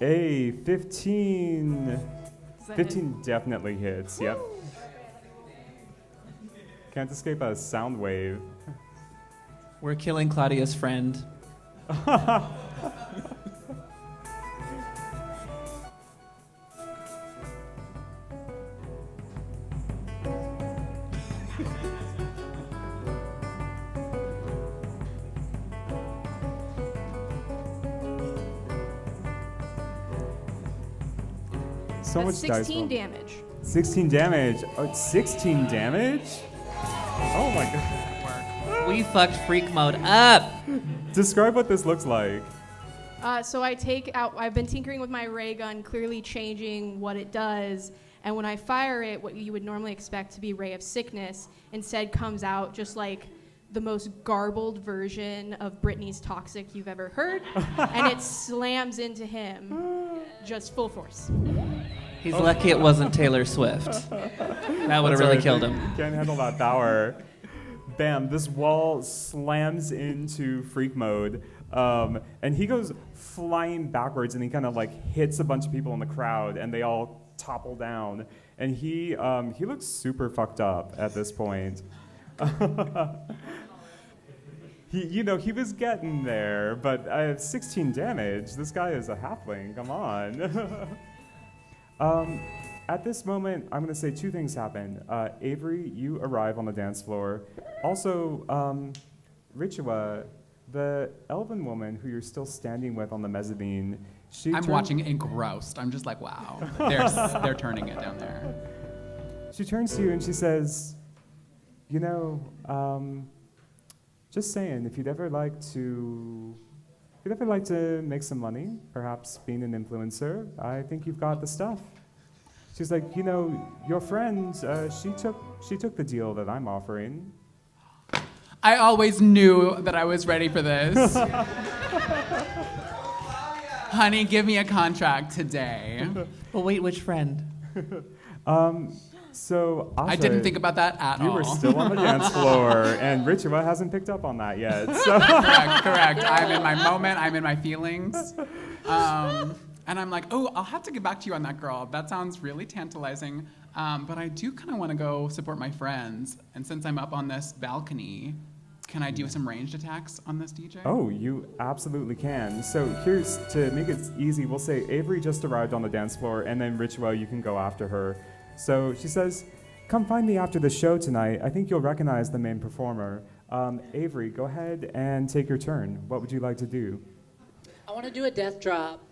a 15. Does that 15 definitely hits, yep. Can't escape a sound wave. We're killing Claudia's friend. So That's much dice 16 roll. damage. 16 damage. Oh, 16 damage? Oh my god. We fucked freak mode up. Describe what this looks like. So I take out, I've been tinkering with my ray gun, clearly changing what it does. And when I fire it, what you would normally expect to be Ray of Sickness instead comes out just like the most garbled version of Britney's Toxic you've ever heard. And it slams into him, just full force. He's lucky it wasn't Taylor Swift. That would have really killed him. Can't handle that power. Bam, this wall slams into freak mode. And he goes flying backwards and he kind of like hits a bunch of people in the crowd and they all topple down. And he looks super fucked up at this point. He was getting there, but 16 damage. This guy is a halfling. Come on. At this moment, I'm going to say two things happen. Avery, you arrive on the dance floor. Also, Ritua, the elven woman who you're still standing with on the mezzanine, I'm watching engrossed. I'm just like, wow. They're turning it down there. She turns to you and she says, just saying, if you'd ever like to make some money, perhaps being an influencer, I think you've got the stuff. She's like, your friend, she took the deal that I'm offering. I always knew that I was ready for this. Honey, give me a contract today. But wait, which friend? So Asha, I didn't think about that at all. You were still on the dance floor, and Ritua hasn't picked up on that yet. So. Correct. I'm in my moment. I'm in my feelings. And I'm like, oh, I'll have to get back to you on that, girl. That sounds really tantalizing. But I do kind of want to go support my friends. And since I'm up on this balcony, can I do some ranged attacks on this DJ? Oh, you absolutely can. So here's, to make it easy, we'll say Avery just arrived on the dance floor, and then Ritua, you can go after her. So she says, come find me after the show tonight. I think you'll recognize the main performer. Avery, go ahead and take your turn. What would you like to do? I want to do a death drop.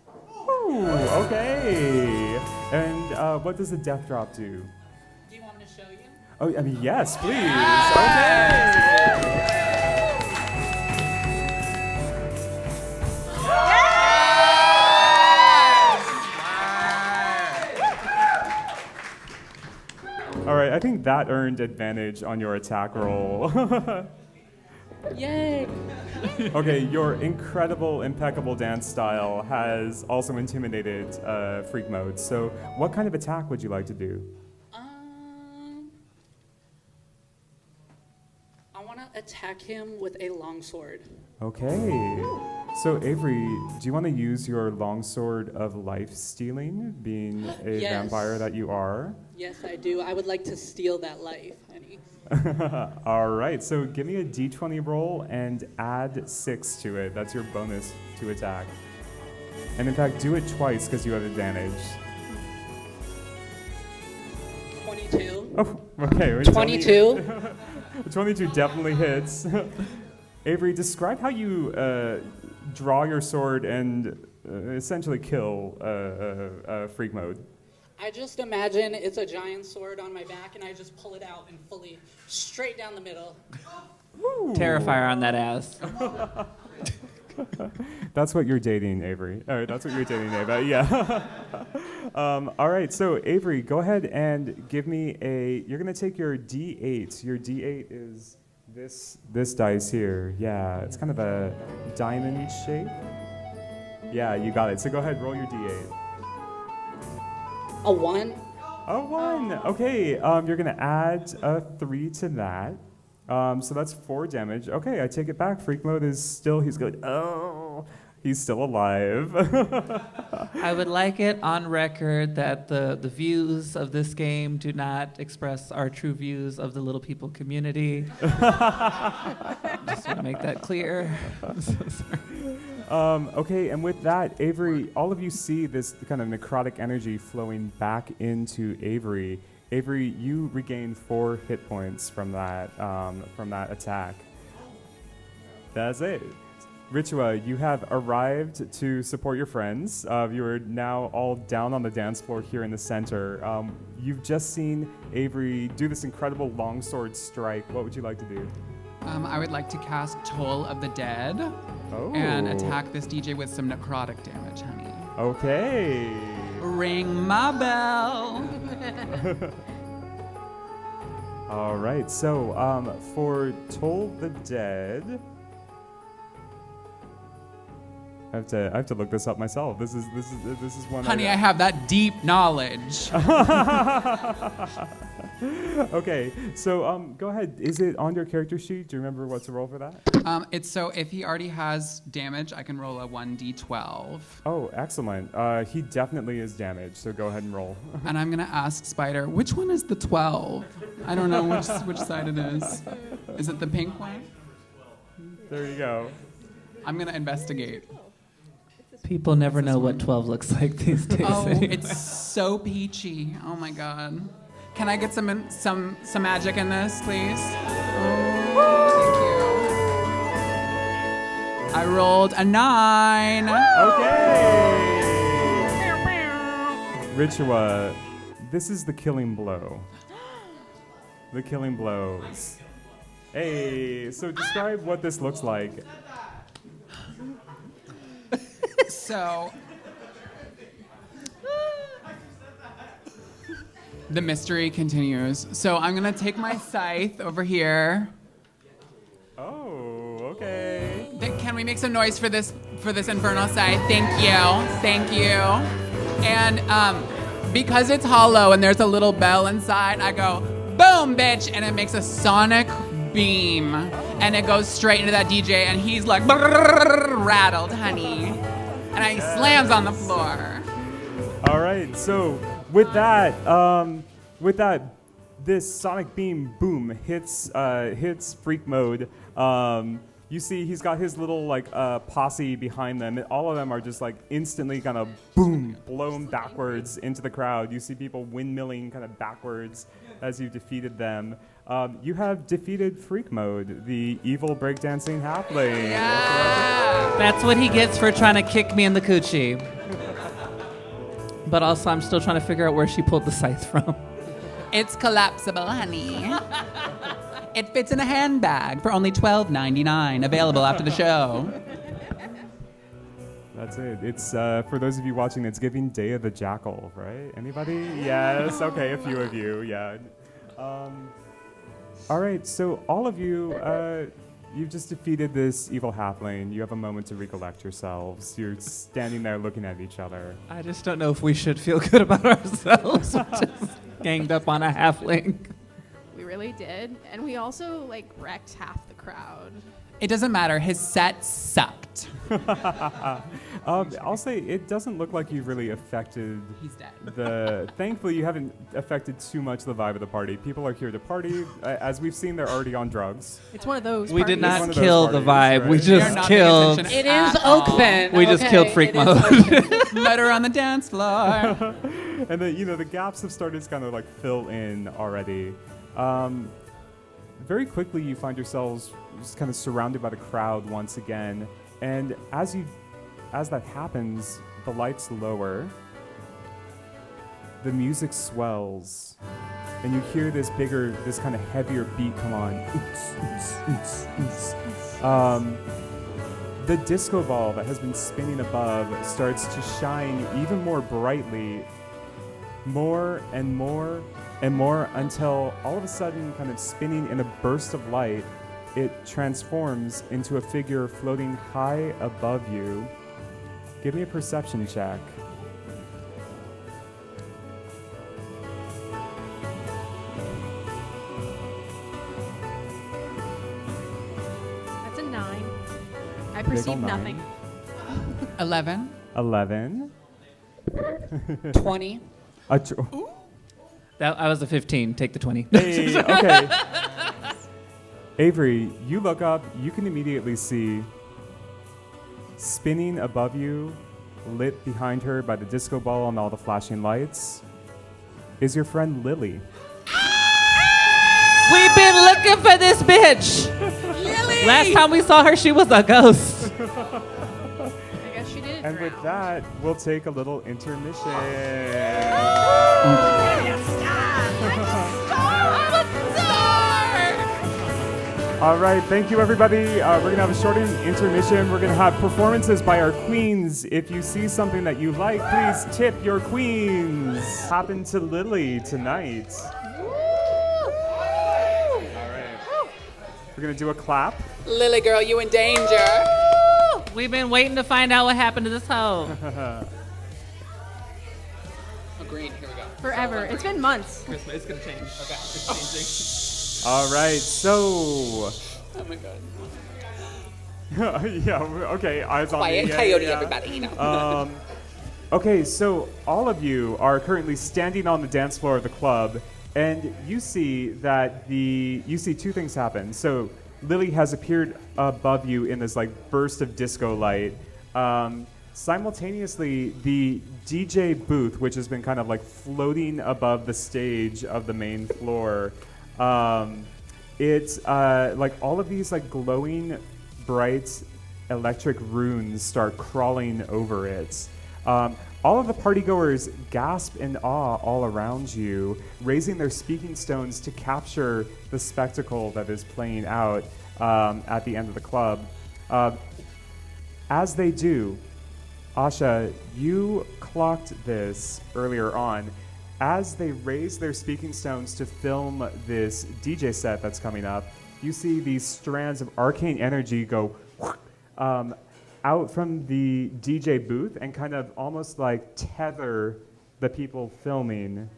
Ooh, okay. And what does a death drop do? Do you want me to show you? Oh, I mean, yes, please. Okay. All right, I think that earned advantage on your attack roll. Yay! Okay, your incredible, impeccable dance style has also intimidated freak mode. So what kind of attack would you like to do? I want to attack him with a longsword. Okay. So Avery, do you want to use your longsword of life stealing, being a Yes. vampire that you are? Yes, I do. I would like to steal that life, honey. All right, so give me a d20 roll and add 6 to it. That's your bonus to attack. And in fact, do it twice because you have advantage. 22. Oh, okay. 22. 22 definitely hits. Avery, describe how you draw your sword and essentially kill freak mode. I just imagine it's a giant sword on my back, and I just pull it out and fully straight down the middle. Ooh. Terrifier on that ass. That's what you're dating, Avery. That's what you're dating, Ava. Yeah. All right, so Avery, go ahead and give me you're going to take your D8. Your D8 is This dice here, yeah, it's kind of a diamond shape. Yeah, you got it. So go ahead, roll your d8. A 1. A 1. Okay, you're gonna add a 3 to that. So that's 4 damage. Okay, I take it back. Freak mode is still. He's going. Oh, he's still alive. I would like it on record that the views of this game do not express our true views of the Little People community. Just want to make that clear. I'm so sorry. Okay, and with that, Avery, all of you see this kind of necrotic energy flowing back into Avery. Avery, you regain 4 hit points from that attack. That's it. Ritua, you have arrived to support your friends. You are now all down on the dance floor here in the center. You've just seen Avery do this incredible longsword strike. What would you like to do? I would like to cast Toll of the Dead Oh. and attack this DJ with some necrotic damage, honey. Okay. Ring my bell. All right. So for Toll the Dead, I have to look this up myself. This is one. Honey, I have that deep knowledge. Okay, so go ahead. Is it on your character sheet? Do you remember what to roll for that? It's so if he already has damage, I can roll a 1d12. Oh, excellent. He definitely is damaged, so go ahead and roll. And I'm gonna ask Spyder, which one is the 12? I don't know which side it is. Is it the pink one? There you go. I'm gonna investigate. People never know what 12 looks like these days. Oh, anymore. it's so peachy. Oh my god. Can I get some magic in this, please? Oh, thank you. I rolled a 9. Okay. Ritua, this is the killing blow. The killing blows. Hey, so describe what this looks like. So, the mystery continues. So I'm gonna take my scythe over here. Oh, okay. Can we make some noise for this infernal scythe? Thank you. And because it's hollow and there's a little bell inside, I go boom, bitch, and it makes a sonic beam, and it goes straight into that DJ, and he's like rattled, honey, and he slams on the floor. All right, so with that, this sonic beam boom hits freak mode. You see, he's got his little posse behind them. And all of them are just instantly kind of boom, blown backwards into the crowd. You see people windmilling kind of backwards as you defeated them. You have defeated freak mode, the evil breakdancing halfling. Yeah. That's what he gets for trying to kick me in the coochie. But also, I'm still trying to figure out where she pulled the scythe from. It's collapsible, honey. It fits in a handbag for only $12.99. Available after the show. That's it. It's for those of you watching, it's giving Day of the Jackal, right? Anybody? Yes. Okay, a few of you. Yeah. All right. So all of you, you've just defeated this evil halfling. You have a moment to recollect yourselves. You're standing there looking at each other. I just don't know if we should feel good about ourselves. Just ganged up on a halfling. We really did. And we also wrecked half the crowd. It doesn't matter. His set sucked. I'll say it doesn't look like you've really affected. He's dead. Thankfully, you haven't affected too much the vibe of the party. People are here to party. As we've seen, they're already on drugs. It's one of those We did parties. not kill the vibe. Right? We You're just not killed. paying attention It is at all. Oakfen. We just killed freak It is mode. Oakfen. Murder on the dance floor. And the gaps have started to kind of fill in already. Very quickly, you find yourselves just kind of surrounded by the crowd once again. And as that happens, the lights lower, the music swells, and you hear this kind of heavier beat come on. The disco ball that has been spinning above starts to shine even more brightly, more and more and more, until all of a sudden, kind of spinning in a burst of light, it transforms into a figure floating high above you. Give me a perception check. That's a 9. I Big ol' perceive 9. nothing. 11. 11. 20. I was a 15. Take the 20. Hey, okay. Avery, you look up, you can immediately see spinning above you, lit behind her by the disco ball and all the flashing lights, is your friend Lily. We've been looking for this bitch. Lily! Last time we saw her, she was a ghost. I guess she did. And with drown. that, we'll take a little intermission. All right, thank you, everybody. We're going to have a short intermission. We're going to have performances by our queens. If you see something that you like, please tip your queens. Happen to Lily tonight. All right. We're going to do a clap. Lily girl, you in danger. We've been waiting to find out what happened to this hoe. Oh, green, here we go. Forever. It's been months. It's gonna change. Okay, it's changing. All right, so... Oh my god. yeah, okay, eyes on me. Quiet Yeah, coyote, yeah. everybody, you know. Okay, so all of you are currently standing on the dance floor of the club, and you see that you see two things happen. So Lily has appeared above you in this like burst of disco light. Simultaneously, the DJ booth, which has been kind of like floating above the stage of the main floor, it's like all of these like glowing, bright electric runes start crawling over it. All of the partygoers gasp in awe all around you, raising their speaking stones to capture the spectacle that is playing out at the end of the club. As they do, Asha, you clocked this earlier on. As they raise their speaking stones to film this DJ set that's coming up, you see these strands of arcane energy go out from the DJ booth and kind of almost like tether the people filming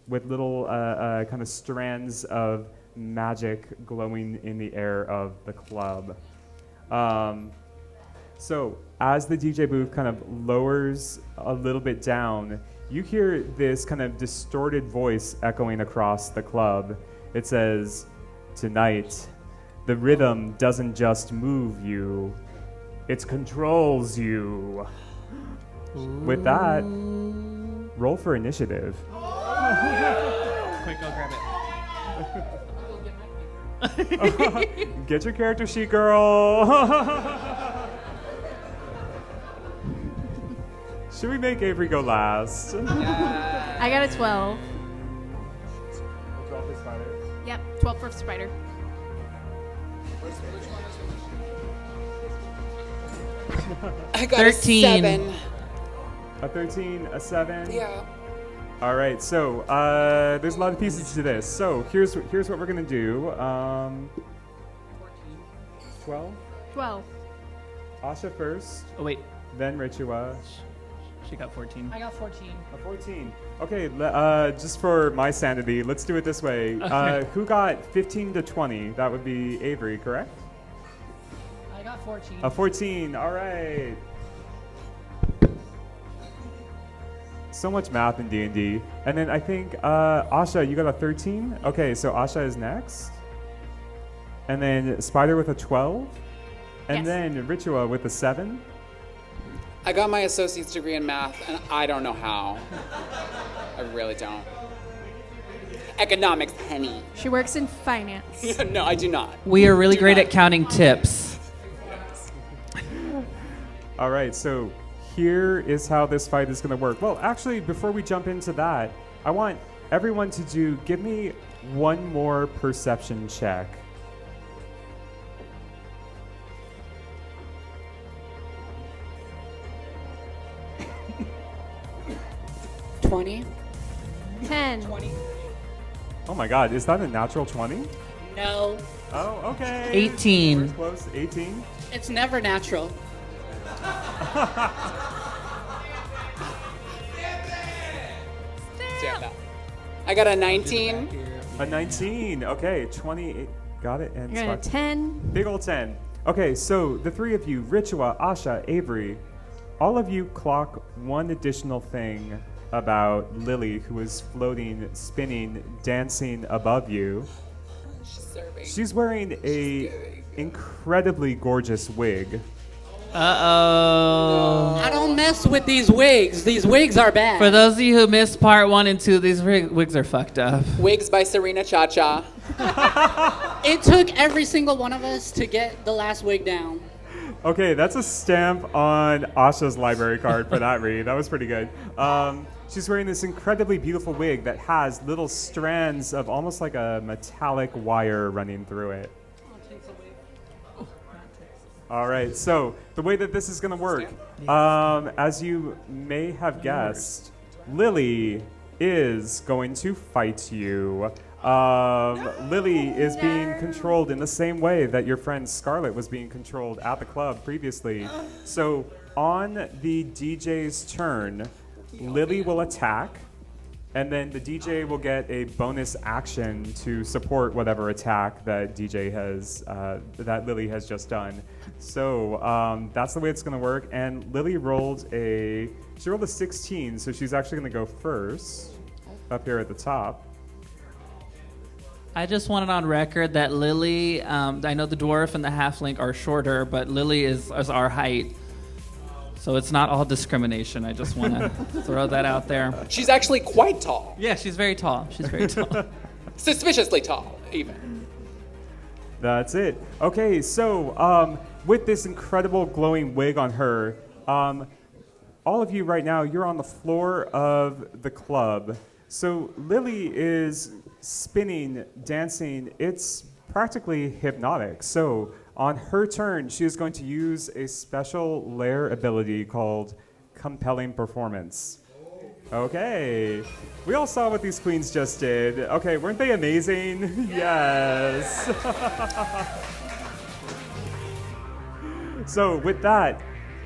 with little kind of strands of magic glowing in the air of the club. So as the DJ booth kind of lowers a little bit down, you hear this kind of distorted voice echoing across the club. It says, "Tonight, the rhythm doesn't just move you, it controls you." With that, roll for initiative. Quick, go grab it. Get your character sheet, girl. Should we make Avery go last? I got a 12. 12 for Spyder. Yep, 12 for Spyder. I got 13. a 7. A 13, a 7. Yeah. All right, so there's a lot of pieces to this. So here's what we're gonna do. 12. 12. Asha first, Oh wait, then Ritua. she got 14. I got 14. A 14. Okay, just for my sanity, let's do it this way. Okay. Who got 15 to 20? That would be Avery, correct? I got 14. A 14. All right. So much math in D&D. And then I think Asha, you got a 13. Okay, so Asha is next. And then Spyder with a 12. And Yes. then Ritua with a 7. I got my associate's degree in math, and I don't know how. I really don't. Economics, honey. She works in finance. No, I do not. We are really Do great not. at counting tips. All right, so here is how this fight is going to work. Well, actually, before we jump into that, I want everyone to give me one more perception check. $20. 10. Oh my God, is that a natural 20? No, Oh, okay. 18. We're close. 18. it's never natural. Damn that. I got a 19. A 19. Okay, 28. Got it. And You're at a Spot. 10. Big old 10. Okay, so the three of you, Ritua, Asha, Avery, all of you clock one additional thing about Lily, who is floating, spinning, dancing above you. She's serving. She's wearing a incredibly gorgeous wig. Uh-oh. I don't mess with these wigs. These wigs are bad. For those of you who missed part 1 and 2, these wigs are fucked up. Wigs by Serena Cha-Cha. It took every single one of us to get the last wig down. Okay, that's a stamp on Asha's library card for that read. That was pretty good. She's wearing this incredibly beautiful wig that has little strands of almost like a metallic wire running through it. All right, so the way that this is going to work, as you may have guessed, Lily is going to fight you. Lily is being controlled in the same way that your friend Scarlett was being controlled at the club previously. So on the DJ's turn, Lily will attack, and then the DJ will get a bonus action to support whatever attack that DJ has, that Lily has just done. So that's the way it's going to work. And Lily rolled a 16, so she's actually going to go first up here at the top. I just wanted on record that Lily, I know the dwarf and the halfling are shorter, but Lily is our height. So it's not all discrimination. I just want to throw that out there. She's actually quite tall. Yeah, she's very tall. She's very tall. Suspiciously tall, even. That's it. Okay, so with this incredible glowing wig on her, all of you right now, you're on the floor of the club. So Lily is spinning, dancing. It's practically hypnotic. So on her turn, she is going to use a special lair ability called Compelling Performance. Okay. We all saw what these queens just did. Okay, weren't they amazing? Yes. So with that,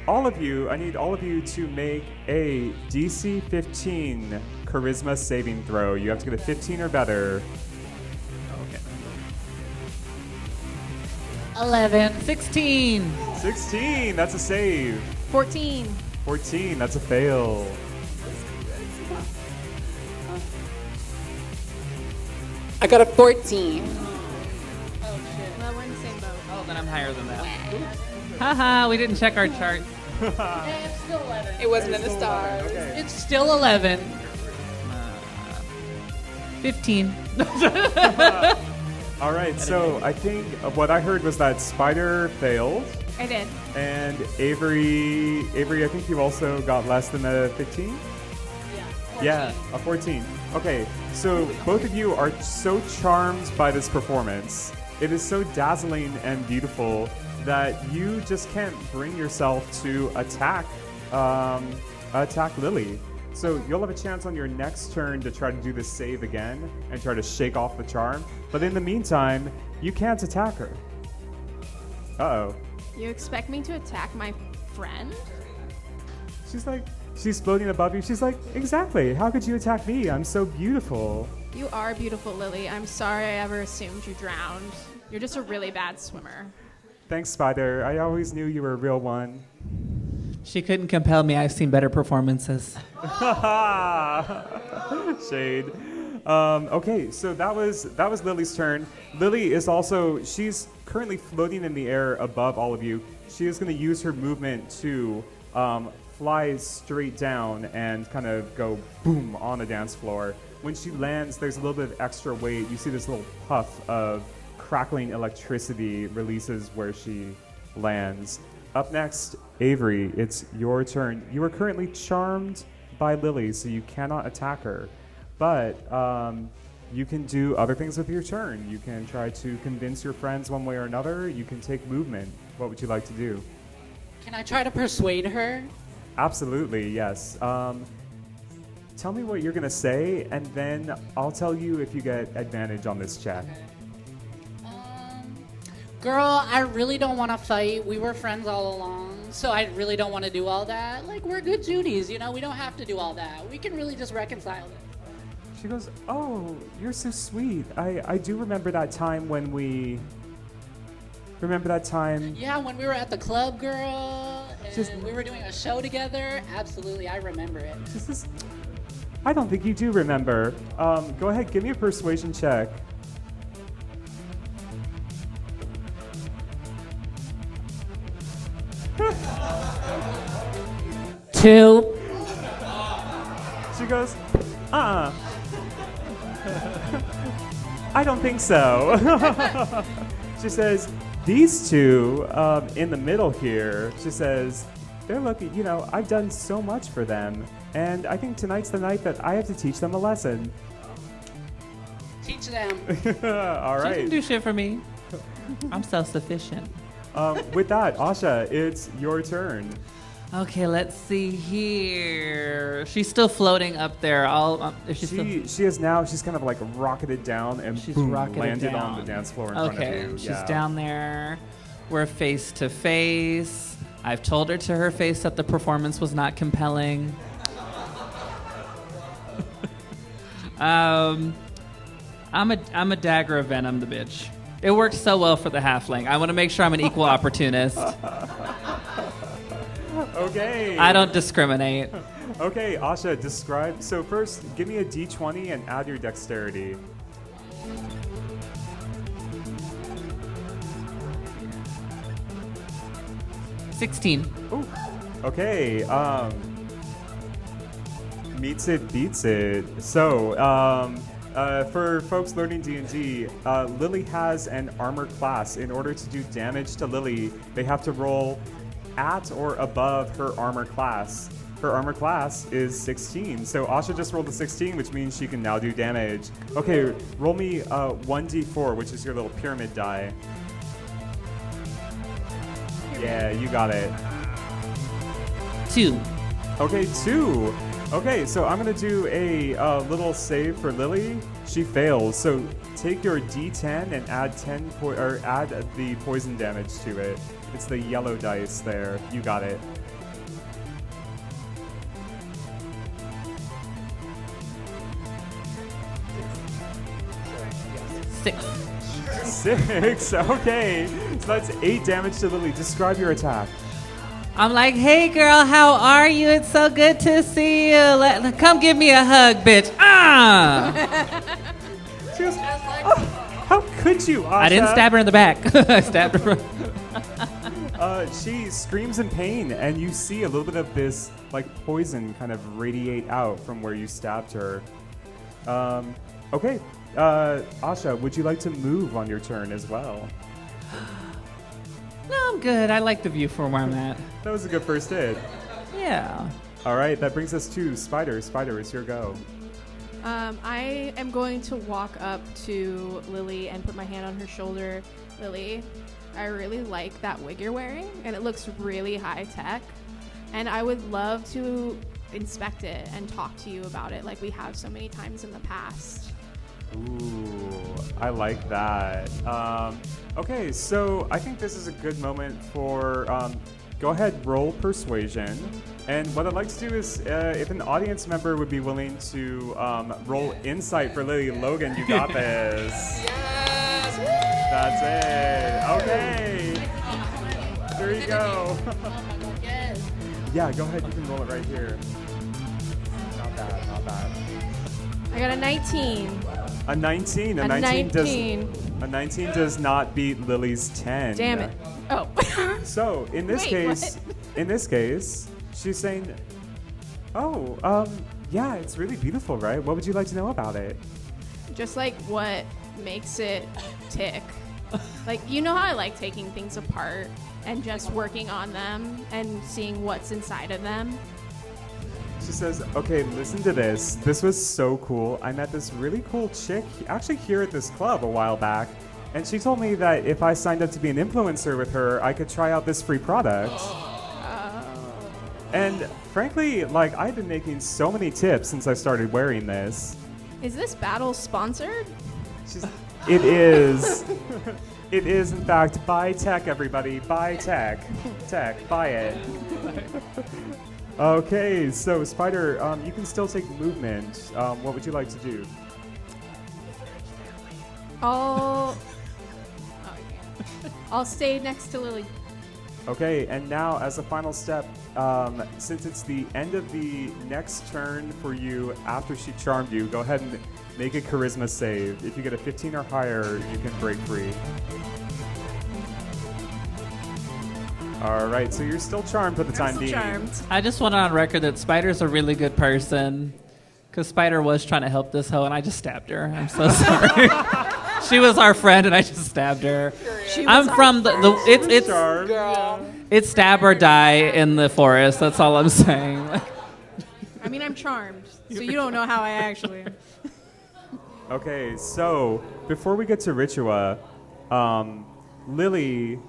I need all of you to make a DC 15 charisma saving throw. You have to get a 15 or better. 11. 16. 16, that's a save. 14. 14, that's a fail. I got a 14. Well, we're in the same boat. Oh, then I'm higher than that. Haha, we didn't check our chart. It's still 11. It wasn't in the stars. Okay. It's still 11. 15. All right, so I think what I heard was that Spyder failed, I did. and Avery, I think you also got less than a 15? Yeah, a 14. Okay, so both of you are so charmed by this performance. It is so dazzling and beautiful that you just can't bring yourself to attack Lily. So you'll have a chance on your next turn to try to do this save again and try to shake off the charm. But in the meantime, you can't attack her. Uh-oh. You expect me to attack my friend? She's floating above you. She's like, exactly. How could you attack me? I'm so beautiful. You are beautiful, Lily. I'm sorry I ever assumed you drowned. You're just a really bad swimmer. Thanks, Spyder. I always knew you were a real one. She couldn't compel me. I've seen better performances. Shade. Okay, so that was Lily's turn. Lily is she's currently floating in the air above all of you. She is going to use her movement to fly straight down and kind of go boom on the dance floor. When she lands, there's a little bit of extra weight. You see this little puff of crackling electricity releases where she lands. Up next, Avery, it's your turn. You are currently charmed by Lily, so you cannot attack her. But you can do other things with your turn. You can try to convince your friends one way or another. You can take movement. What would you like to do? Can I try to persuade her? Absolutely, yes. Tell me what you're going to say, and then I'll tell you if you get advantage on this check. Girl, I really don't want to fight. We were friends all along, so I really don't want to do all that. Like, we're good Judies, you know? We don't have to do all that. We can really just reconcile it. She goes, oh, you're so sweet. I do remember that time when we... Remember that time? Yeah, when we were at the club, girl, and Just- we were doing a show together. Absolutely, I remember it. I don't think you do remember. Go ahead, give me a persuasion check. Two. She goes, I don't think so. She says, these two in the middle here, she says, they're looking, you know, I've done so much for them. And I think tonight's the night that I have to teach them a lesson. Teach them. All She right. can do shit for me. I'm self-sufficient. With that, Asha, it's your turn. Okay, let's see here. She's still floating up there. If she's still, She is now, she's kind of like rocketed down and she's boom, rocketed landed down. on the dance floor in front of Okay, you. she's Yeah. down there. We're face to face. I've told her to her face that the performance was not compelling. I'm a dagger of venom, the bitch. It worked so well for the halfling. I want to make sure I'm an equal opportunist. Okay. I don't discriminate. Okay, Asha, describe. So first, give me a d20 and add your dexterity. $16. Ooh. Okay. Meets it, beats it. So, for folks learning D&D, Lily has an armor class. In order to do damage to Lily, they have to roll at or above her armor class. Her armor class is 16. So Asha just rolled a 16, which means she can now do damage. Okay, roll me 1d4, which is your little pyramid die. Yeah, you got it. 2. Okay, 2. Okay, so I'm gonna do a little save for Lily. She fails, so take your D10 and add add the poison damage to it. It's the yellow dice there. You got it. 6. 6. Okay, so that's 8 damage to Lily. Describe your attack. I'm like, hey girl, how are you? It's so good to see you. Come give me a hug, bitch. She goes, "Oh, how could you, Asha?" I didn't stab her in the back. I stabbed her. She screams in pain, and you see a little bit of this like poison kind of radiate out from where you stabbed her. Okay, Asha, would you like to move on your turn as well? No, I'm good. I like the view from where I'm at. That was a good first hit. Yeah. All right, that brings us to Spyder. Spyder, it's your go. I am going to walk up to Lily and put my hand on her shoulder. Lily, I really like that wig you're wearing, and it looks really high tech. And I would love to inspect it and talk to you about it like we have so many times in the past. Ooh, I like that. Okay, so I think this is a good moment for, go ahead, roll persuasion. And what I'd like to do is, if an audience member would be willing to roll insight for Lily. Logan, you got this. Yes! That's it. Okay. There you go. Yes. Yeah, go ahead, you can roll it right here. Not bad, not bad. I got a 19. A 19. A 19. A 19 does not beat Lily's 10. Damn it. Oh. So in this Wait, case, she's saying, "Oh, yeah, it's really beautiful, right? What would you like to know about it?" Just like what makes it tick. Like, you know how I like taking things apart and just working on them and seeing what's inside of them? She says, "Okay, listen to this. This was so cool. I met this really cool chick actually here at this club a while back, and she told me that if I signed up to be an influencer with her, I could try out this free product." And frankly, like, I've been making so many tips since I started wearing this. Is this battle sponsored? It is. It is, in fact, buy tech, everybody. Buy tech. Tech, buy it. Okay, so Spyder, you can still take movement. What would you like to do? I'll stay next to Lily. Okay, and now as a final step, since it's the end of the next turn for you after she charmed you, go ahead and make a charisma save. If you get a 15 or higher, you can break free. All right, so you're still charmed for the time being. I just want it on record that Spyder's a really good person, because Spyder was trying to help this hoe, and I just stabbed her. I'm so sorry. She was our friend, and I just stabbed her. I'm from it's stab or die in the forest. That's all I'm saying. I mean, I'm charmed, so you don't know how I actually am. Okay, so before we get to Ritua, Lily,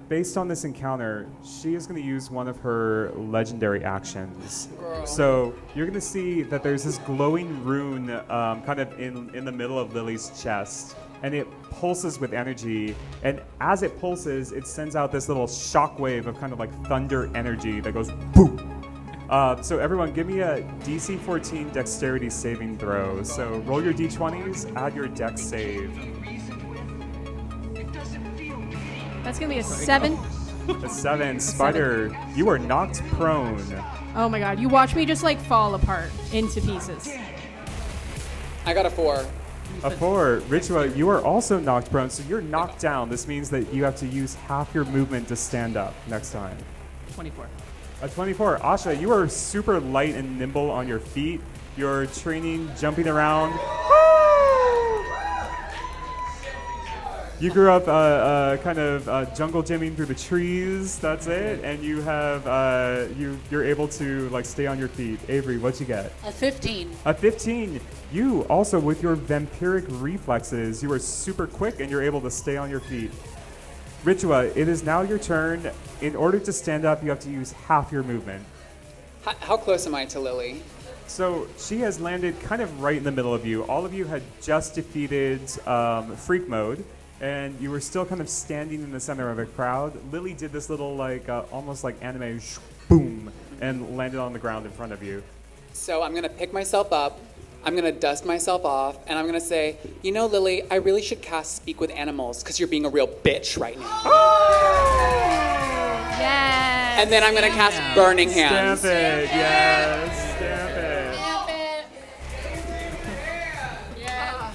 based on this encounter, she is going to use one of her legendary actions. So you're going to see that there's this glowing rune kind of in the middle of Lily's chest, and it pulses with energy. And as it pulses, it sends out this little shockwave of kind of like thunder energy that goes boom. So everyone, give me a DC 14 dexterity saving throw. So roll your d20s, add your dex save. That's gonna be a 7. A 7. Spyder, you are knocked prone. Oh my god, you watch me just like fall apart into pieces. I got a 4. A 4. Ritua, you are also knocked prone, so you're knocked down. This means that you have to use half your movement to stand up next time. 24. A 24. Asha, you are super light and nimble on your feet. You're training, jumping around. You grew up kind of jungle gymming through the trees. That's it, and you have you're able to like stay on your feet. Avery, what'd you get? A 15. A 15. You also, with your vampiric reflexes, you are super quick and you're able to stay on your feet. Ritua, it is now your turn. In order to stand up, you have to use half your movement. How close am I to Lily? So she has landed kind of right in the middle of you. All of you had just defeated Freak Mode, and you were still kind of standing in the center of a crowd. Lily did this little like almost like anime boom and landed on the ground in front of you. So I'm gonna pick myself up, I'm gonna dust myself off, and I'm gonna say, you know, Lily, I really should cast Speak with Animals because you're being a real bitch right now. Yes. And then I'm gonna cast Burning Hands. Stamp it, yes, stamp it. Yes.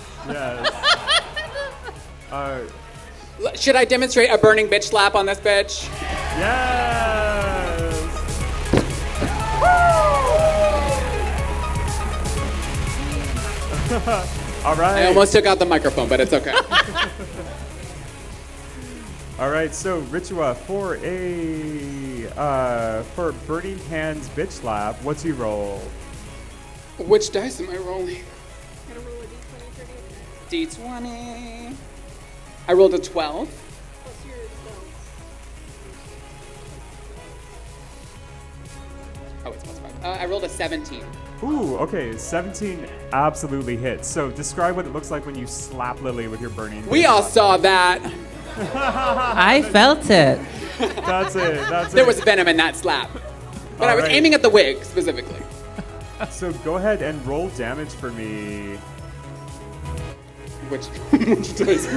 Should I demonstrate a burning bitch slap on this bitch? Yes. All right. I almost took out the microphone, but it's okay. All right. So Ritua, for Burning Hands bitch slap, what's your roll? Which dice am I rolling? D20. I rolled a 12. Oh, it's plus 5. I rolled a 17. Ooh, okay. 17 absolutely hits. So describe what it looks like when you slap Lily with your burning. We all saw that. I felt it. That's it. That's There it. was venom in that slap. But I was Alright. aiming at the wig specifically. So go ahead and roll damage for me. Which dice?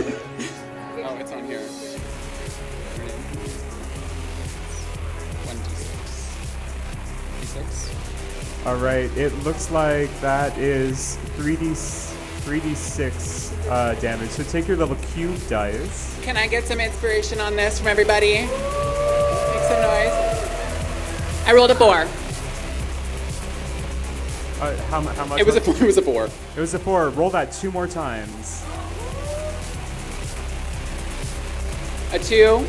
Oh, it's on here. 1d6. All right. It looks like that is 3d6 damage. So take your little cube dice. Can I get some inspiration on this from everybody? Make some noise. I rolled a 4. How much? It was a 4. It was a 4. It was a 4. Roll that 2 more times. A 2.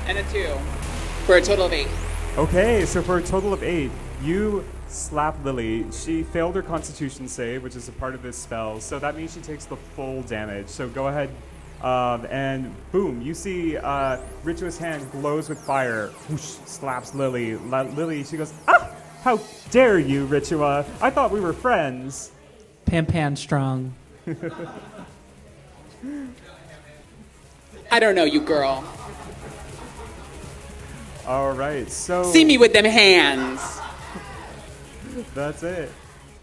And a 2. For a total of 8. Okay, so for a total of 8, you slap Lily. She failed her Constitution save, which is a part of this spell, so that means she takes the full damage. So go ahead, and boom, you see Ritua's hand glows with fire. Whoosh, slaps Lily. Lily, she goes, ah! How dare you, Ritua? I thought we were friends. Pan strong. I don't know you, girl. All right, so See me with them hands. that's it.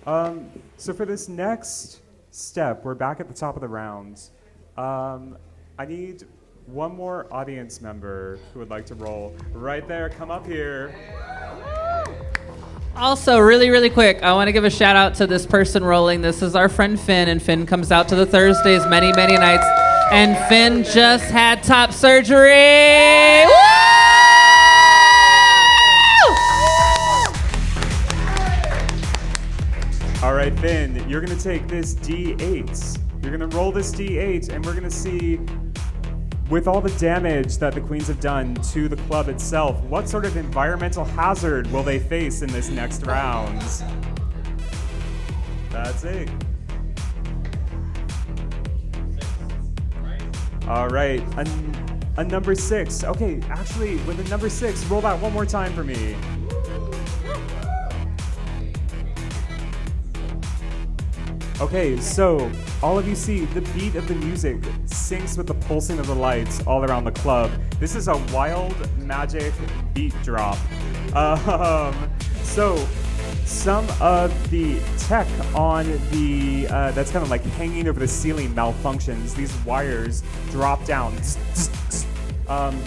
So for this next step, we're back at the top of the round. I need one more audience member who would like to roll. Right there, come up here. Also, really, really quick, I want to give a shout out to this person rolling. This is our friend Finn, and Finn comes out to the Thursdays many, many nights. And Finn just had top surgery. Woo! All right, Finn, you're gonna take this D8. You're gonna roll this D8, and we're gonna see, with all the damage that the queens have done to the club itself, what sort of environmental hazard will they face in this next round? That's it. All right, a number 6. Okay, actually, with a number 6, roll that one more time for me. Okay, so all of you see the beat of the music syncs with the pulsing of the lights all around the club. This is a wild magic beat drop. So some of the tech on the that's kind of like hanging over the ceiling malfunctions. These wires drop down.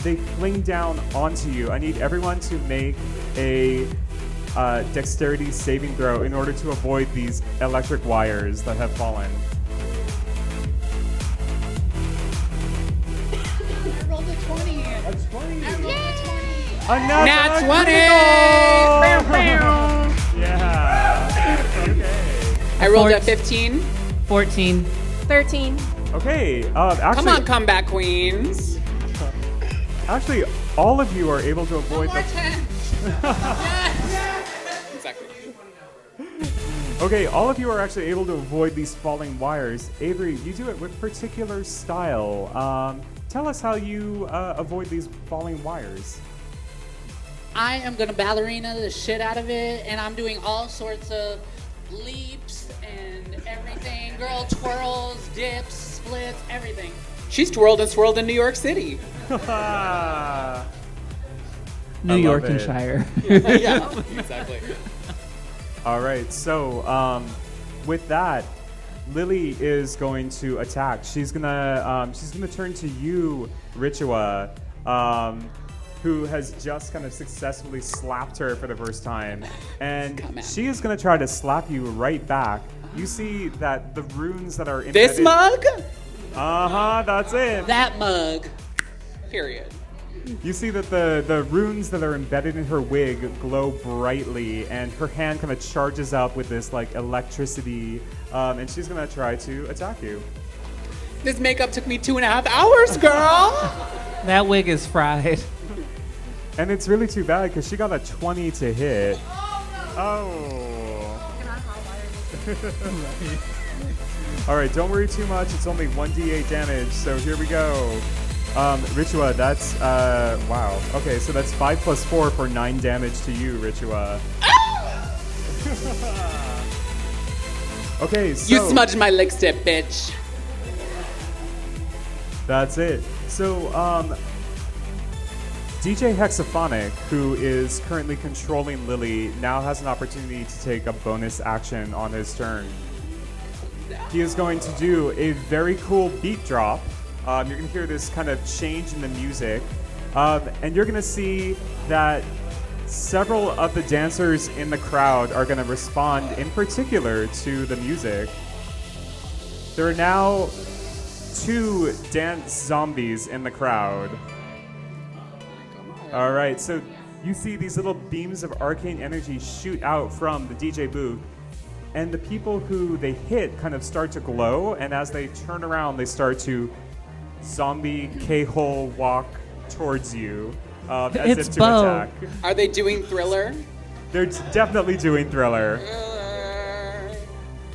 They fling down onto you. I need everyone to make a dexterity saving throw in order to avoid these electric wires that have fallen. I rolled a 20. A 20. I rolled a 20. Nat 20! Yeah. Okay. I rolled a 15. 14. 13. Okay. Actually, Come on, comeback queens. actually, all of you are able to avoid More the. 10. Exactly. Okay, all of you are actually able to avoid these falling wires. Avery, you do it with particular style. Tell us how you avoid these falling wires. I am gonna ballerina the shit out of it, and I'm doing all sorts of leaps and everything. Girl twirls, dips, splits, everything. She's twirled and swirled in New York City. New love York it. and Shire. Yeah, exactly. All right, so with that, Lily is going to attack. She's gonna turn to you, Ritua, who has just kind of successfully slapped her for the first time, and Come at she is gonna try to slap you right back. You see that the runes that are embedded. This mug? That's it. That mug. Period. You see that the runes that are embedded in her wig glow brightly, and her hand kind of charges up with this like electricity, and she's gonna try to attack you. This makeup took me 2.5 hours, girl. That wig is fried. And it's really too bad because she got a 20 to hit. Oh. All right, don't worry too much. It's only 1d8 damage, so here we go. Ritua, that's, wow. Okay, so that's 5 plus 4 for 9 damage to you, Ritua. Okay, so... You smudged my lipstick, bitch. That's it. So, DJ Hexaphonic, who is currently controlling Lily, now has an opportunity to take a bonus action on his turn. He is going to do a very cool beat drop. You're going to hear this kind of change in the music. And you're going to see that several of the dancers in the crowd are going to respond in particular to the music. There are now 2 dance zombies in the crowd. All right, so you see these little beams of arcane energy shoot out from the DJ booth, and the people who they hit kind of start to glow, and as they turn around, they start to zombie K-hole walk towards you as It's if to Bo. attack. Are they doing Thriller? They're definitely doing Thriller.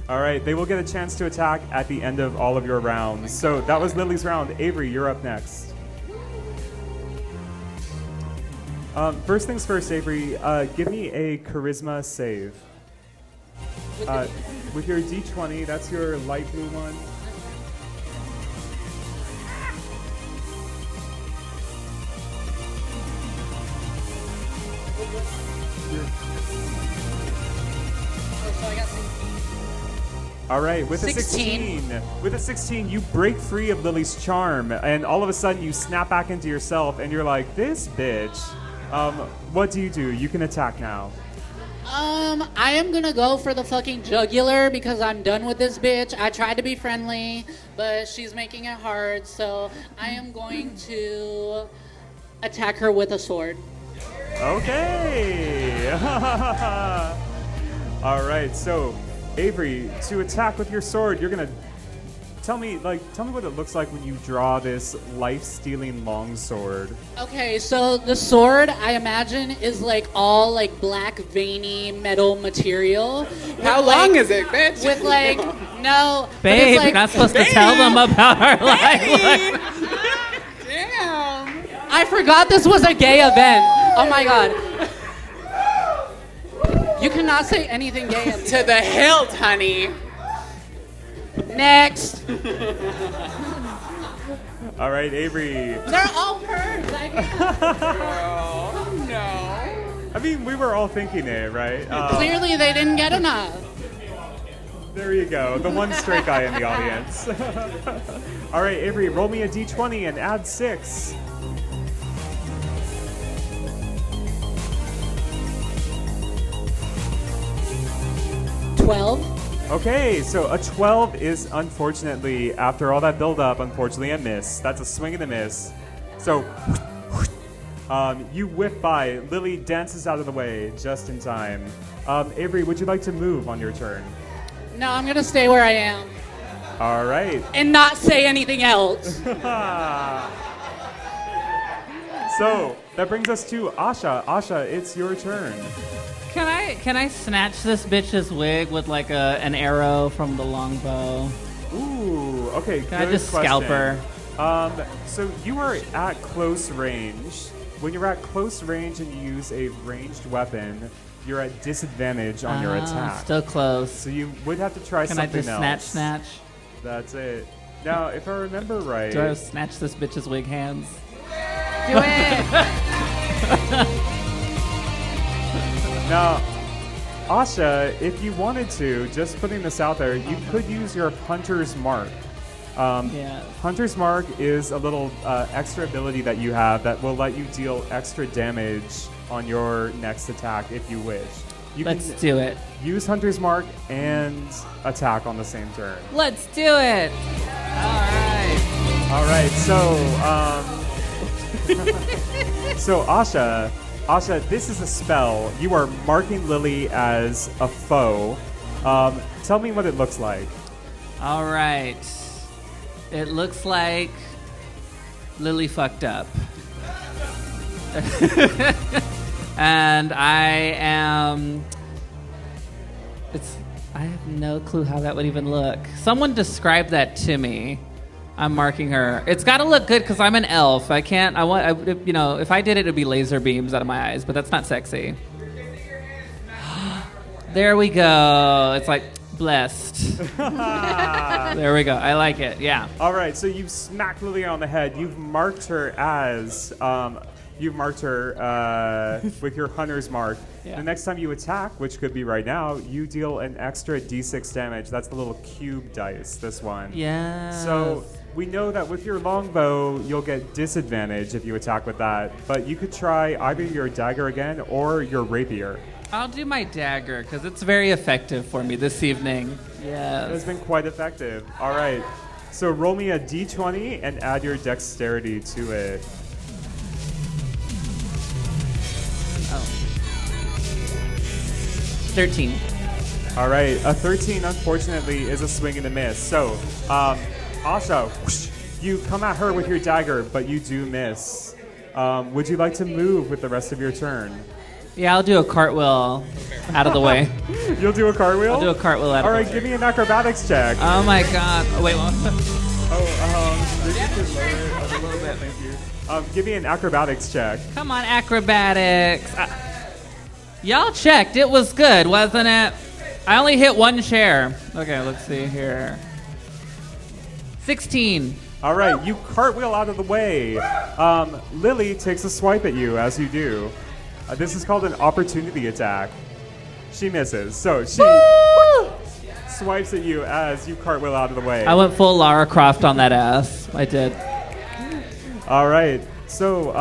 All right, they will get a chance to attack at the end of all of your rounds. So that was Lily's round. Avery, you're up next. First things first, Avery, give me a charisma save. With your D20, that's your light blue one. Oh, so I got 16. All right, with a 16. 16. With a 16, you break free of Lily's charm, and all of a sudden you snap back into yourself, and you're like, this bitch. What do? You can attack now. I am gonna go for the fucking jugular because I'm done with this bitch. I tried to be friendly, but she's making it hard, so I am going to attack her with a sword. Okay. All right, so Avery, to attack with your sword, you're gonna tell me what it looks like when you draw this life-stealing longsword. Okay, so the sword, I imagine, is like all like black veiny metal material. How long is it, bitch? With like, no. but Babe, it's like, you're not supposed to tell them about our life. Damn. I forgot this was a gay event. Oh my god. You cannot say anything gay. To the hilt, honey. Next. All right, Avery. They're all hers. I can't. Oh, no. I mean, we were all thinking it, right? Clearly, they didn't get enough. There you go, the one straight guy in the audience. All right, Avery, roll me a d20 and add 6. Okay, so a 12 is unfortunately, after all that build-up, unfortunately a miss. That's a swing and a miss. So, you whip by. Lily dances out of the way just in time. Avery, would you like to move on your turn? No, I'm gonna stay where I am All right. and not say anything else. So, that brings us to Asha. Asha, it's your turn. Can I snatch this bitch's wig with like an arrow from the longbow? Ooh, okay, Can I good just scalp question. her? So you are at close range. When you're at close range and you use a ranged weapon, you're at disadvantage on your attack. Still close. So you would have to try Can I something just else. snatch? That's it. Now, if I remember right, Do I snatch this bitch's wig hands? Do it. now, Asha, if you wanted to, just putting this out there, you could use your Hunter's Mark. Yeah. Hunter's Mark is a little extra ability that you have that will let you deal extra damage on your next attack if you wish. You Let's can do it. use Hunter's Mark and attack on the same turn. Let's do it. All right, so so Asha, this is a spell. You are marking Lily as a foe. Tell me what it looks like. All right. It looks like Lily fucked up. And I have no clue how that would even look. Someone describe that to me. I'm marking her. It's got to look good because I'm an elf. If I did it, it'd be laser beams out of my eyes, but that's not sexy. There we go. It's like blessed. There we go. I like it. Yeah. All right, so you've smacked Lily on the head. You've marked her as with your Hunter's Mark. Yeah. The next time you attack, which could be right now, you deal an extra d6 damage. That's the little cube dice, this one. Yeah. So we know that with your longbow, you'll get disadvantage if you attack with that. But you could try either your dagger again or your rapier. I'll do my dagger because it's very effective for me this evening. It Yeah. has been quite effective. All right. So roll me a d20 and add your dexterity to it. 13. All right, a 13 unfortunately is a swing and a miss. So, Asha, whoosh, you come at her with your dagger, but you do miss. Would you like to move with the rest of your turn? Yeah, I'll do a cartwheel out of the way. You'll do a cartwheel? I'll do a cartwheel out All of right, the way. give me an acrobatics check. Oh my god. Oh, wait, what? Maybe you could lower it a little bit. Thank you. Give me an acrobatics check. Come on, acrobatics. Y'all checked. It was good, wasn't it? I only hit one chair. Okay, let's see here. 16. All right, you cartwheel out of the way. Lily takes a swipe at you as you do. This is called an opportunity attack. She misses. So she swipes at you as you cartwheel out of the way. I went full Lara Croft on that ass. I did. All right. So,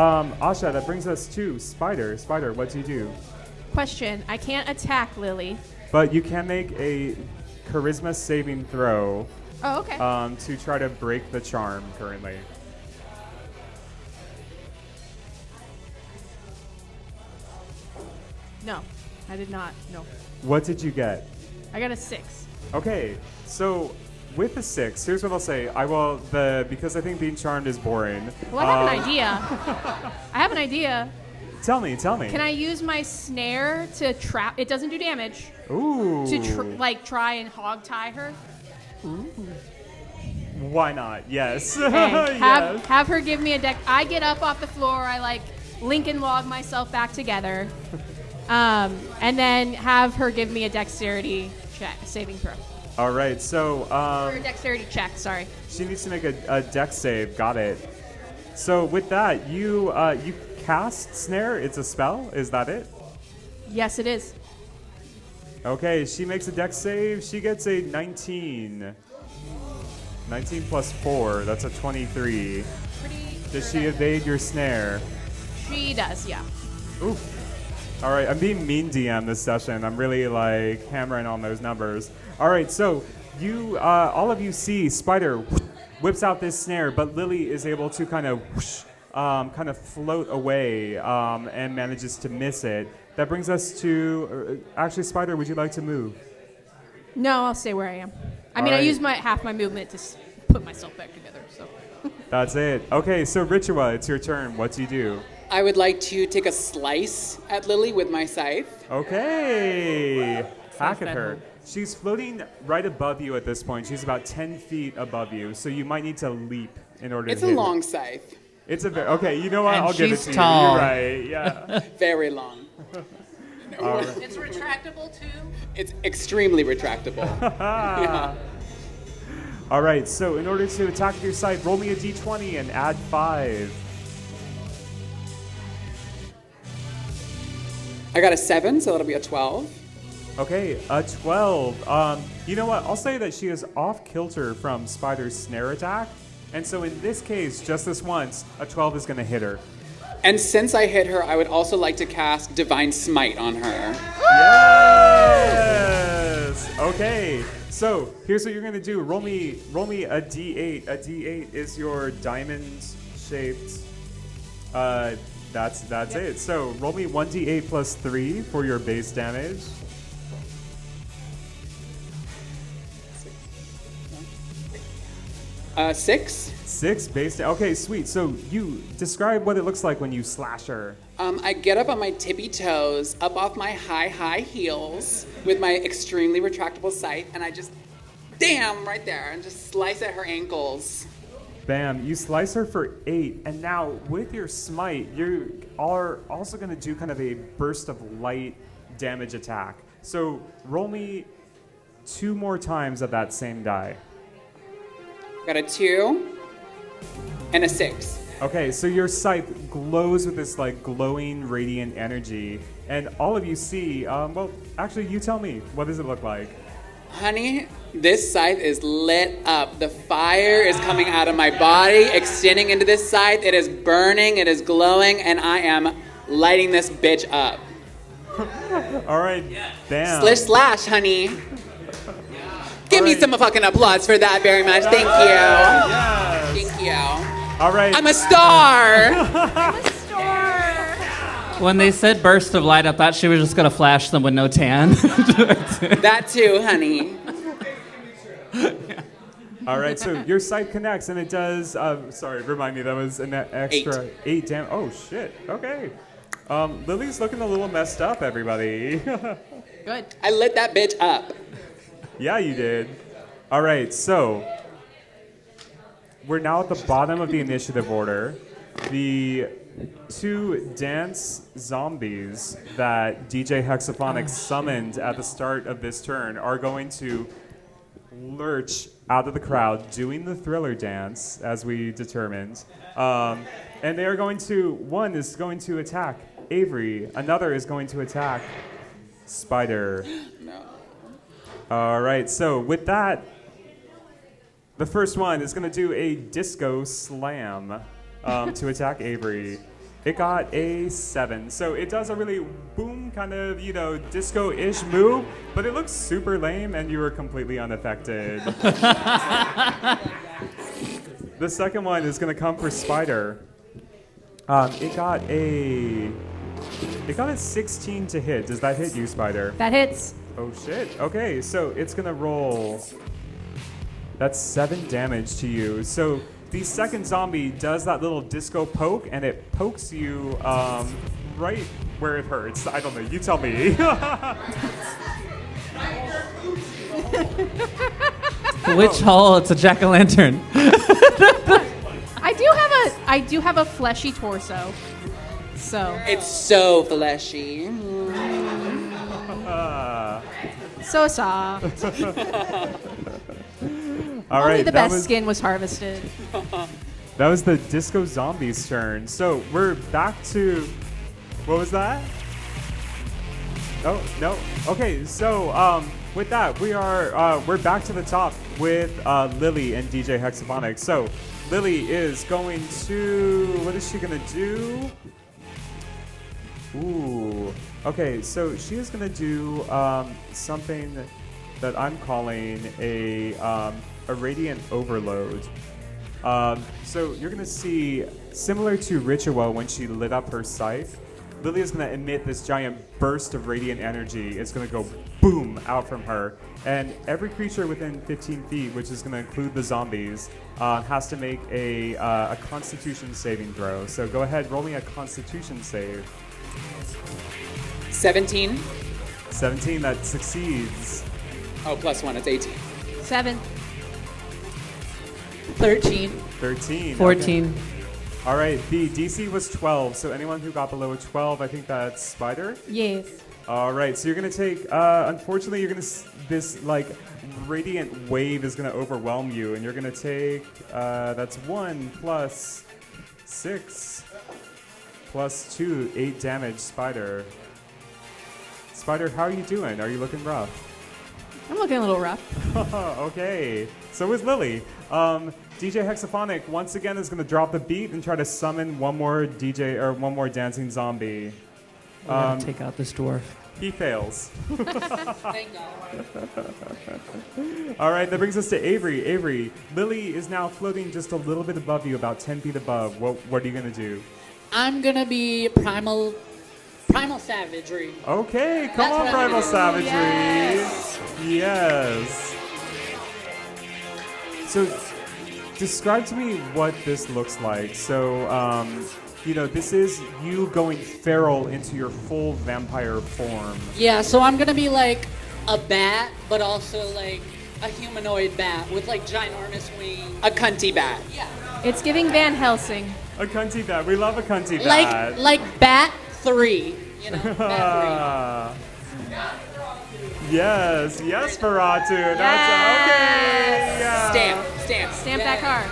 Asha, that brings us to Spyder. Spyder, what do you do? Question. I can't attack Lily. But you can make a charisma saving throw Oh, okay. to try to break the charm currently. No, I did not. No. What did you get? I got a 6. Okay, so with the 6, here's what I'll say. Because I think being charmed is boring. Well, I have an idea. I have an idea. Tell me. Can I use my snare to trap? It doesn't do damage. Ooh. To try and hog tie her. Why not? Yes. Okay. Yes. Have her give me a deck. I get up off the floor. I Lincoln log myself back together, and then have her give me a dexterity check, saving throw. All right, so Or a dexterity check. Sorry. she needs to make a dex save. Got it. So with that, you cast Snare. It's a spell. Is that it? Yes, it is. Okay, she makes a dex save. She gets a 19. 19 plus 4. That's a 23. Does she evade your snare? She does. Yeah. Oof. All right, I'm being mean DM this session. I'm really hammering on those numbers. All right, so you, all of you see Spyder whips out this snare, but Lily is able to kind of float away and manages to miss it. That brings us to, actually, Spyder, would you like to move? No, I'll stay where I am. I All mean, right. I used half my movement to put myself back together. So. That's it. Okay, so Ritua, it's your turn. What do you do? I would like to take a slice at Lily with my scythe. Okay. Hack at her. She's floating right above you at this point. She's about 10 feet above you, so you might need to leap in order It's to a hit long her. scythe. It's a okay, you know what? And I'll give it she's to tall. you. You're right. Yeah. Very long. It's retractable too. It's extremely retractable. Yeah. All right, so in order to attack with your scythe, roll me a d20 and add 5. I got a 7, so that'll be a 12. Okay, a 12. You know what? I'll say that she is off kilter from Spyder's snare attack. And so in this case, just this once, a 12 is going to hit her. And since I hit her, I would also like to cast Divine Smite on her. Yes! Okay, so here's what you're going to do. Roll me a d8. A d8 is your diamond-shaped... That's it. So roll me 1d8 plus 3 for your base damage. 6. 6 base okay, sweet. So you describe what it looks like when you slash her. I get up on my tippy toes, up off my high heels with my extremely retractable scythe, and I just, right there, and just slice at her ankles. Bam, you slice her for 8, and now with your smite, you are also going to do kind of a burst of light damage attack. So roll me 2 more times of that same die. Got a 2 and a 6. Okay, so your scythe glows with this glowing radiant energy, and all of you see, well, actually you tell me, what does it look like? Honey, this scythe is lit up. The fire is coming out of my body, extending into this scythe. It is burning, it is glowing, and I am lighting this bitch up. All right, damn. Slish slash, honey. Give me right. some fucking applause for that very much. Thank you. Yes. Thank you. All right. I'm a star. When they said burst of light, I thought she was just going to flash them with no tan. That too, honey. All right, so your scythe connects, and it does. Sorry, remind me, that was an extra 8 damage. Oh shit. Okay. Lily's looking a little messed up, everybody. Good. I lit that bitch up. Yeah, you did. All right, so we're now at the bottom of the initiative order. The 2 dance zombies that DJ Hexaphonic summoned at the start of this turn are going to lurch out of the crowd doing the thriller dance, as we determined. And they are going to, one is going to attack Avery. Another is going to attack Spyder. No. All right, so with that, the first one is going to do a disco slam to attack Avery. It got a 7. So it does a really boom kind of, disco-ish move, but it looks super lame and you were completely unaffected. The second one is going to come for Spyder. It got a 16 to hit. Does that hit you, Spyder? That hits. Oh shit. Okay, so it's going to roll. That's 7 damage to you. So the second zombie does that little disco poke, and it pokes you right where it hurts. I don't know. You tell me. Which hole? It's a jack-o'-lantern. I do have a fleshy torso. So. It's so fleshy. So soft. All Only right, the best skin was harvested. That was the disco zombies' turn. So we're back to, what was that? Oh no. Okay, so with that we're back to the top with Lily and DJ Hexaphonic. So Lily is going to, what is she gonna do? Ooh. Okay, so she is gonna do something that I'm calling a radiant overload. So you're gonna see, similar to Ritua when she lit up her scythe, Lily is gonna emit this giant burst of radiant energy. It's gonna go boom out from her, and every creature within 15 feet, which is gonna include the zombies, has to make a Constitution saving throw. So go ahead, roll me a Constitution save. 17. 17, that succeeds. Oh, +1, it's 18. 7. 13. 13. 14. Okay. All right, the DC was 12, so anyone who got below a 12, I think that's Spyder. Yes. All right, so you're gonna take, unfortunately, this like radiant wave is gonna overwhelm you, and you're gonna take, that's 1 plus 6 plus 2, 8 damage, Spyder. Spyder, how are you doing? Are you looking rough? I'm looking a little rough. Okay, so is Lily. DJ Hexaphonic once again is going to drop the beat and try to summon one more dancing zombie. We're gonna take out this dwarf. He fails. Thank God. All right, that brings us to Avery. Avery, Lily is now floating just a little bit above you, about 10 feet above. What are you going to do? I'm gonna be primal savagery. Okay, come That's on, what Primal I'm doing. Savagery. Yes. So, describe to me what this looks like. So, this is you going feral into your full vampire form. Yeah, so I'm gonna be like a bat, but also like a humanoid bat with like ginormous wings. A cunty bat. Yeah. It's giving Van Helsing. A cunty bat. We love a cunty bat. Like Bat 3. You know, Bat 3. Yes, Feratu. That's okay. Yeah. Stamp. Stamp that card.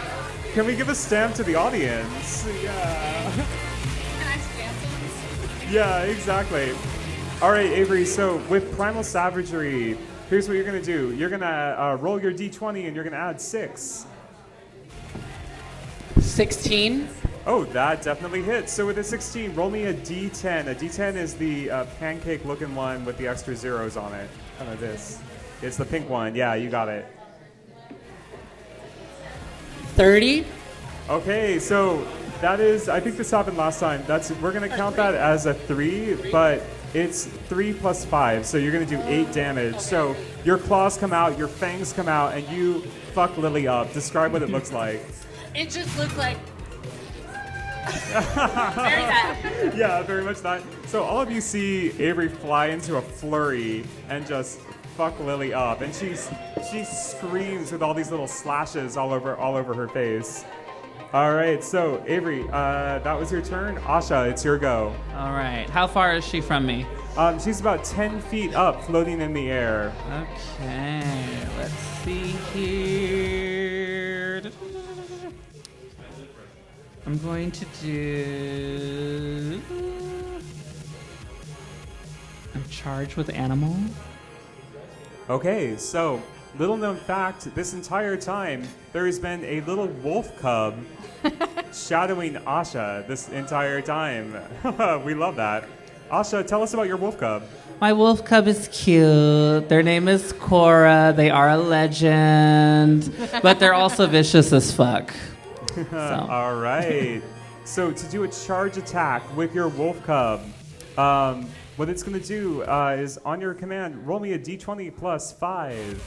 Can we give a stamp to the audience? Yeah. Can I stamp them? Yeah, exactly. All right, Avery, so with Primal Savagery, here's what you're going to do. You're going to roll your d20 and you're going to add 6. 16. Oh, that definitely hits. So with a 16, roll me a d10. A d10 is the pancake-looking one with the extra zeros on it. Kind of this. It's the pink one. Yeah, you got it. 30. Okay, so that is, I think this happened last time. We're going to count that as a 3, but it's 3 plus 5, so you're going to do 8 damage. Okay. So your claws come out, your fangs come out, and you fuck Lily up. Describe what it looks like. It just looks like... Very that. Yeah, very much that. So all of you see Avery fly into a flurry and just fuck Lily up, and she screams with all these little slashes all over her face. All right, so Avery, that was your turn. Asha, it's your go. All right. How far is she from me? She's about 10 feet up, floating in the air. Okay. Let's see here. I'm going to do... charge with animal. Okay, so little known fact, this entire time there has been a little wolf cub shadowing Asha this entire time. We love that. Asha, tell us about your wolf cub. My wolf cub is cute. Their name is Queera. They are a legend, but they're also vicious as fuck. So. All right. So to do a charge attack with your wolf cub, what it's going to do is on your command, roll me a d20 plus 5.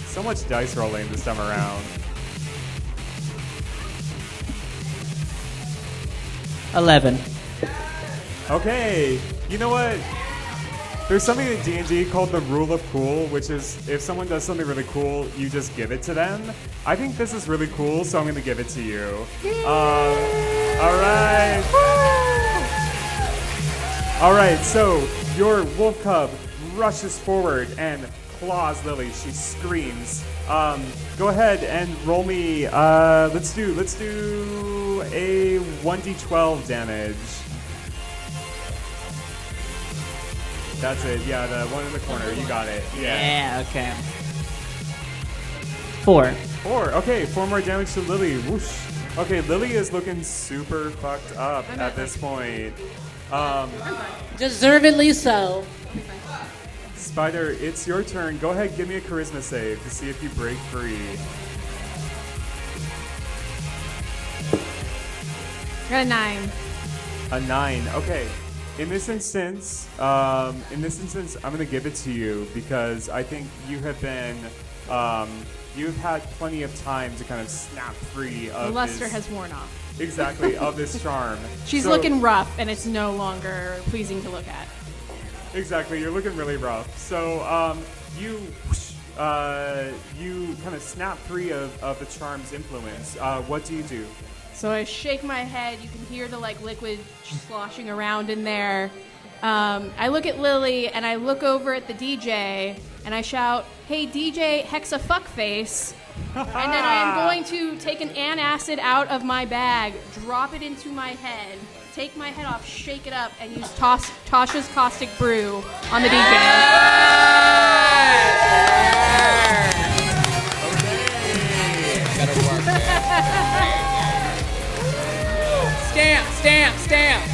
So much dice rolling this time around. 11. Okay, you know what? There's something in D&D called the rule of cool, which is if someone does something really cool, you just give it to them. I think this is really cool, so I'm going to give it to you. All right. All right, so your wolf cub rushes forward and claws Lily. She screams. Go ahead and roll me. Let's do a 1d12 damage. That's it. Yeah, the one in the corner. You got it. Yeah, okay. 4. 4. Okay, 4 more damage to Lily. Whoosh. Okay, Lily is looking super fucked up at this point. Deservedly so. Spyder, it's your turn. Go ahead, give me a charisma save to see if you break free. Got a 9. A 9. Okay. In this instance, I'm going to give it to you because I think you have been, you've had plenty of time to kind of snap free of The luster this, has worn off. exactly, of this charm. She's So- looking rough, and it's no longer pleasing to look at. Exactly, you're looking really rough. So you kind of snap free of the charm's influence. What do you do? So I shake my head. You can hear the liquid sloshing around in there. I look at Lily and I look over at the DJ and I shout, "Hey DJ, Hexa fuckface!" And then I am going to take an antacid out of my bag, drop it into my head, take my head off, shake it up, and use Tasha's caustic brew on the DJ. Stamp.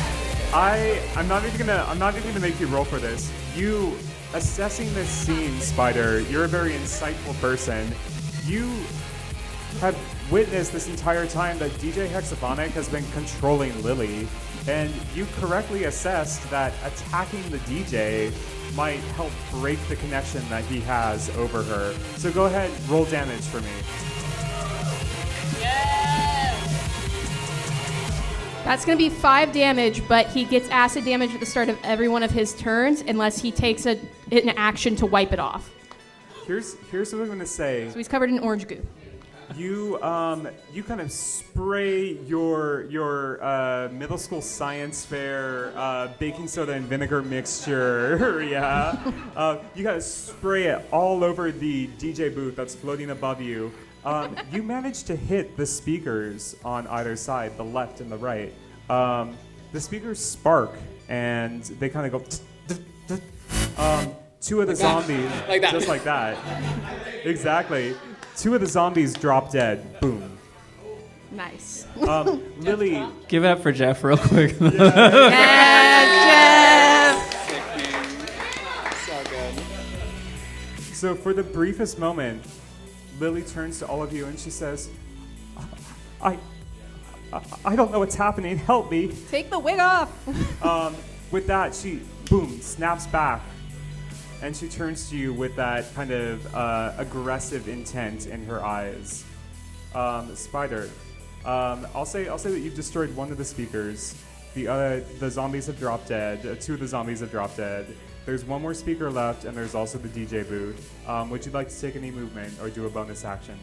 I'm not even gonna make you roll for this. You assessing this scene, Spyder, you're a very insightful person. You have witnessed this entire time that DJ Hexaphonic has been controlling Lily, and you correctly assessed that attacking the DJ might help break the connection that he has over her. So go ahead, roll damage for me. That's going to be 5 damage, but he gets acid damage at the start of every one of his turns unless he takes an action to wipe it off. Here's what I'm gonna say. So he's covered in orange goo. You kind of spray your middle school science fair baking soda and vinegar mixture, yeah. You gotta spray it all over the DJ booth that's floating above you. You manage to hit the speakers on either side, the left and the right. The speakers spark and they kind of go. Two of the zombies, Like that. just like that. Exactly. 2 of the zombies drop dead. Boom. Nice. Lily, Give it up for Jeff real quick. so for the briefest moment, Lily turns to all of you and she says, I don't know what's happening. Help me. Take the wig off. With that, she, boom, snaps back. And she turns to you with that kind of aggressive intent in her eyes. Spyder, I'll say that you've destroyed one of the speakers. The zombies have dropped dead. 2 of the zombies have dropped dead. There's 1 more speaker left, and there's also the DJ booth. Would you like to take any movement or do a bonus action?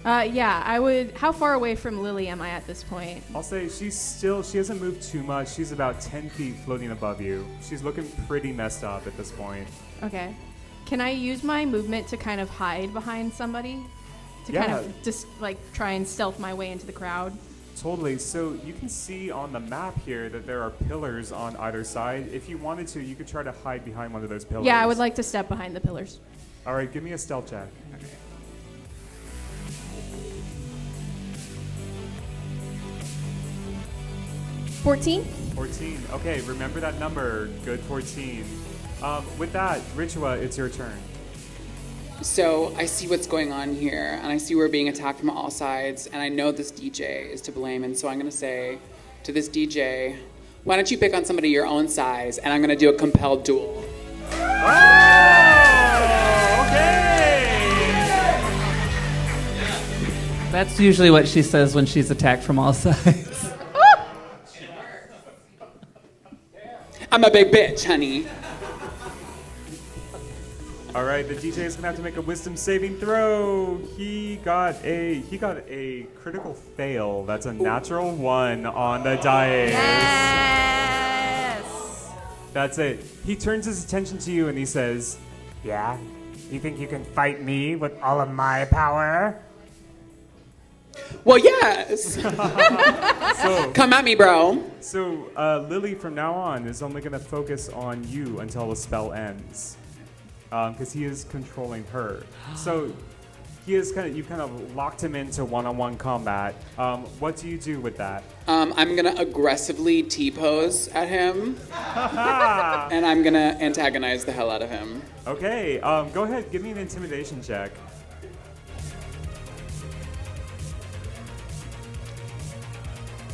Yeah, I would. How far away from Lily am I at this point? I'll say she hasn't moved too much. She's about 10 feet floating above you. She's looking pretty messed up at this point. Okay. Can I use my movement to kind of hide behind somebody? To kind Yeah. of just try and stealth my way into the crowd? Totally. So you can see on the map here that there are pillars on either side. If you wanted to, you could try to hide behind one of those pillars. Yeah, I would like to step behind the pillars. All right, give me a stealth check. 14. 14. Okay, remember that number. Good 14. With that, Ritua, it's your turn. So I see what's going on here, and I see we're being attacked from all sides, and I know this DJ is to blame, and so I'm going to say to this DJ, why don't you pick on somebody your own size, and I'm going to do a compelled duel. Oh, okay! That's usually what she says when she's attacked from all sides. I'm a big bitch, honey. All right, the DJ is gonna have to make a wisdom saving throw. He got a critical fail. That's a natural 1 on the dice. Yes! That's it. He turns his attention to you and he says, "Yeah, you think you can fight me with all of my power?" Well, yes. So, Come at me, bro. so Lily from now on is only gonna focus on you until the spell ends, because he is controlling her. So you've kind of locked him into one-on-one combat. What do you do with that? I'm going to aggressively T-pose at him, and I'm going to antagonize the hell out of him. Okay, go ahead, give me an intimidation check.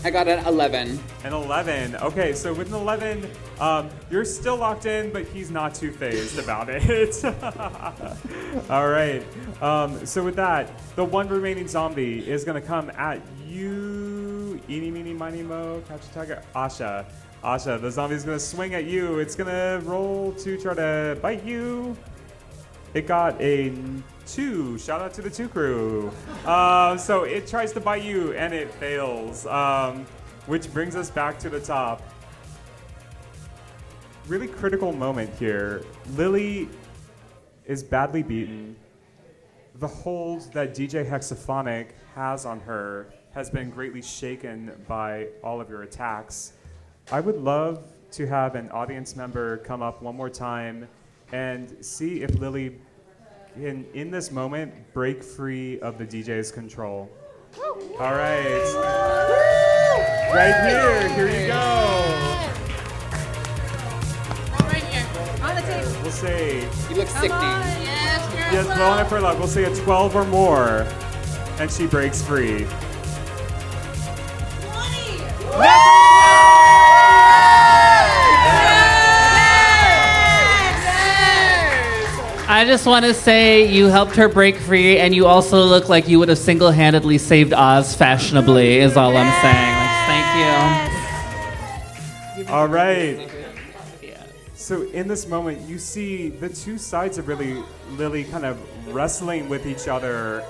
I got an 11. An 11. Okay, so with an 11, you're still locked in, but he's not too phased about it. All right. So with that, the one remaining zombie is going to come at you. Eeny, meeny, miny, mo, catch a tiger. Asha. Asha, the zombie's going to swing at you. It's going to roll to try to bite you. It got a 2. Shout out to the 2 crew. So it tries to bite you and it fails, which brings us back to the top. Really critical moment here. Lily is badly beaten. The hold that DJ Hexaphonic has on her has been greatly shaken by all of your attacks. I would love to have an audience member come up one more time and see if Lily can, in this moment, break free of the DJ's control. All right. Right here you go. Right here. On the table. We'll say, You look sickening. Yes, girl. yes, roll on it for luck. We'll say a 12 or more, and she breaks free. 20. I just want to say you helped her break free, and you also look like you would have single-handedly saved Oz fashionably, is all I'm saying. Thank you. All right. So in this moment, you see the two sides of Lily kind of wrestling with each other.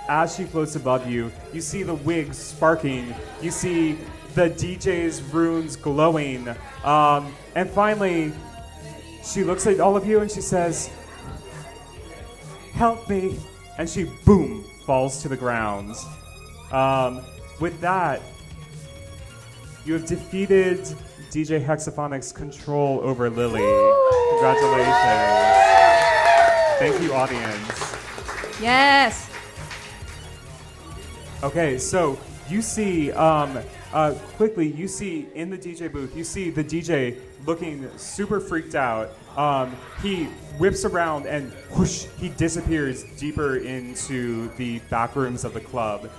As she floats above you, you see the wig sparking. You see the DJ's runes glowing. And finally, she looks at all of you and she says, "Help me." And she, boom, falls to the ground. With that, you have defeated DJ Hexaphonic's control over Lily. Congratulations. Thank you, audience. Yes. Okay, so you see, quickly, you see in the DJ booth, you see the DJ looking super freaked out. He whips around and whoosh, he disappears deeper into the back rooms of the club.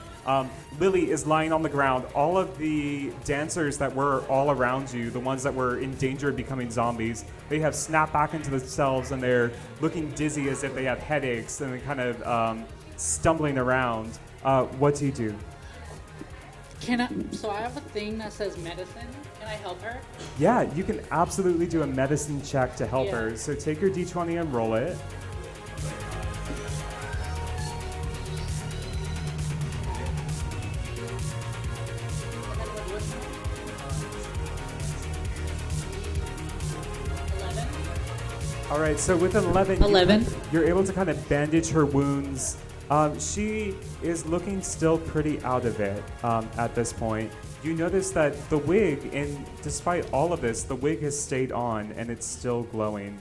Lily is lying on the ground. All of the dancers that were all around you, the ones that were in danger of becoming zombies, they have snapped back into themselves and they're looking dizzy as if they have headaches and they're kind of stumbling around. What do you do? So I have a thing that says medicine. Can I help her? Yeah, you can absolutely do a medicine check to help Yeah. her. So take your D20 and roll it. All right, so with an 11, 11. You're able to kind of bandage her wounds. She is looking still pretty out of it at this point. You notice that the wig, and despite all of this, the wig has stayed on and it's still glowing.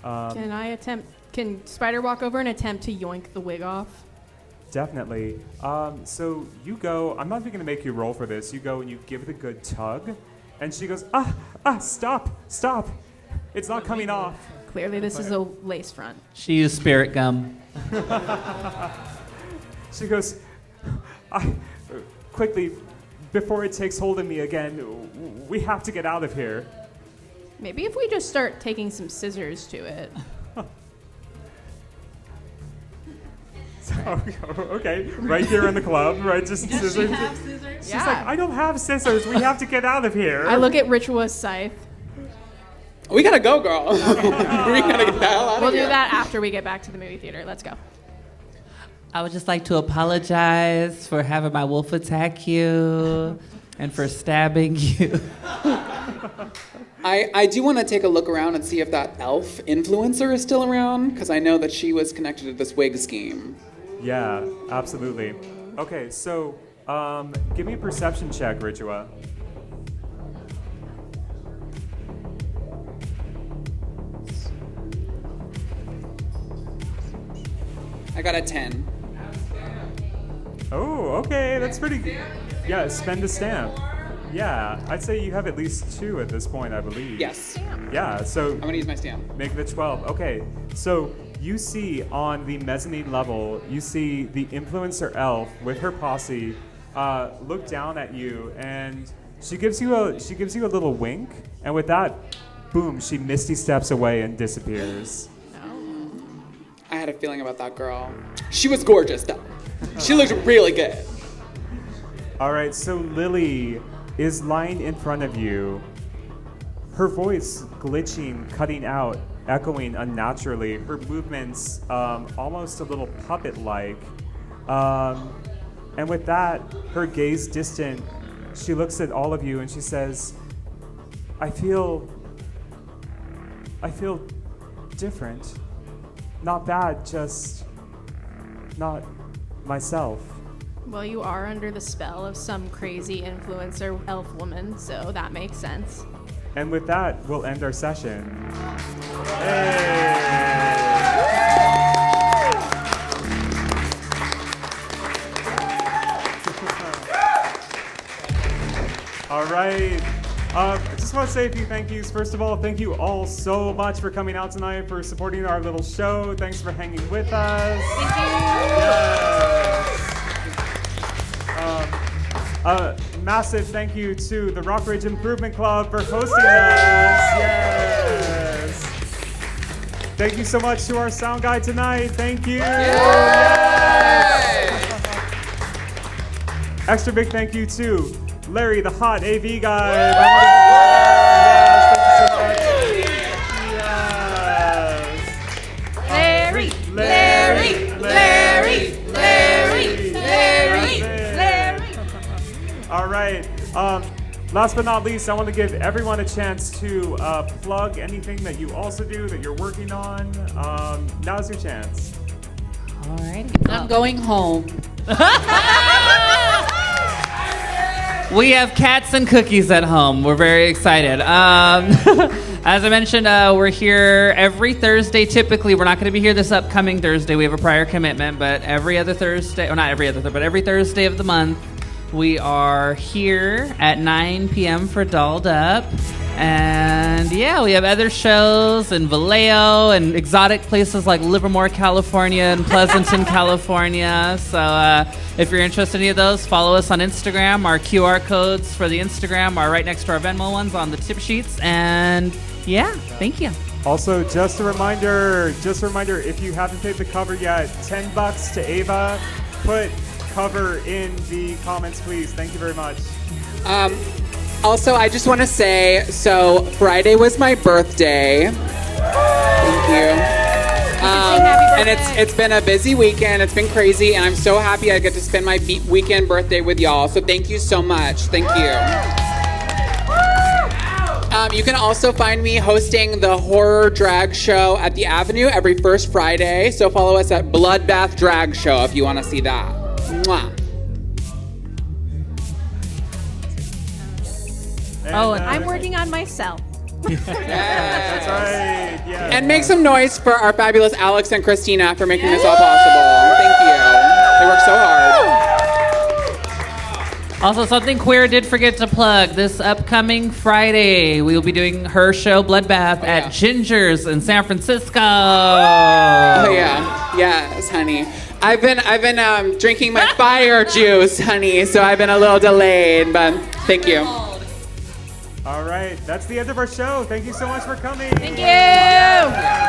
Can Spyder walk over and attempt to yoink the wig off? Definitely. So you go, I'm not even going to make you roll for this. You go and you give it a good tug, and she goes, stop. It's not coming off. Clearly, this is a lace front. She used spirit gum. She goes, quickly, before it takes hold of me again, we have to get out of here. Maybe if we just start taking some scissors to it. Okay, right here in the club, right? Just Does scissors. she have scissors? She's like, I don't have scissors. We have to get out of here. I look at Ritua's scythe. We gotta go, girl. We gotta get the hell out We'll of here. do that after we get back to the movie theater. Let's go. I would just like to apologize for having my wolf attack you and for stabbing you. I do want to take a look around and see if that elf influencer is still around, because I know that she was connected to this wig scheme. Yeah, absolutely. Okay, so give me a perception check, Ritua. I got a 10. Oh, okay, that's pretty good. Yeah, spend a stamp. Yeah, I'd say you have at least 2 at this point, I believe. Yes. Yeah, so I'm gonna use my stamp. make it a 12. Okay, so you see on the mezzanine level, you see the influencer elf with her posse look down at you, and she gives you a little wink, and with that, boom, she misty steps away and disappears. I had a feeling about that girl. She was gorgeous, though. She looked really good. All right, so Lily is lying in front of you, her voice glitching, cutting out, echoing unnaturally, her movements almost a little puppet-like. And with that, her gaze distant, she looks at all of you and she says, I feel different. Not bad, just not myself. Well, you are under the spell of some crazy influencer elf woman, so that makes sense. And with that, we'll end our session. Hey! All right. I just want to say a few thank yous. First of all, thank you all so much for coming out tonight, for supporting our little show. Thanks for hanging with us. Thank you. Yes. Massive thank you to the Rockridge Improvement Club for hosting us. Yes. Thank you so much to our sound guy tonight. Thank you. Yes. Extra big thank you to Larry, the hot AV guy. Larry, Larry, Larry, Larry, Larry, Larry. All right. Last but not least, I want to give everyone a chance to plug anything that you also do, that you're working on. Now's your chance. Alrighty. I'm going home. We have cats and cookies at home. We're very excited. As I mentioned, we're here every Thursday. Typically, we're not going to be here this upcoming Thursday. We have a prior commitment, but every other Thursday, or not every other, but every Thursday of the month, we are here at 9 p.m. for Dolled Up. And yeah, we have other shows in Vallejo and exotic places like Livermore, California and Pleasanton, California. So if you're interested in any of those, follow us on Instagram. Our QR codes for the Instagram are right next to our Venmo ones on the tip sheets. And yeah, thank you. Also, just a reminder, if you haven't paid the cover yet, $10 to Ava. Put cover in the comments, please. Thank you very much. Also, I just want to say, so Friday was my birthday. Thank you. And it's been a busy weekend. It's been crazy, and I'm so happy I get to spend my weekend birthday with y'all. So thank you so much. Thank you. You can also find me hosting the horror drag show at the Avenue every first Friday. So follow us at Bloodbath Drag Show if you want to see that. Mwah. I'm working on myself. That's right. Yeah. And make some noise for our fabulous Alex and Kristina for making this all possible. Thank you. They worked so hard. Also, something Queera did forget to plug. This upcoming Friday, we will be doing her show, Bloodbath, at Ginger's in San Francisco. Oh yeah, yes, honey. I've been drinking my fire juice, honey. So I've been a little delayed, but thank you. All right, that's the end of our show. Thank you so much for coming. Thank you.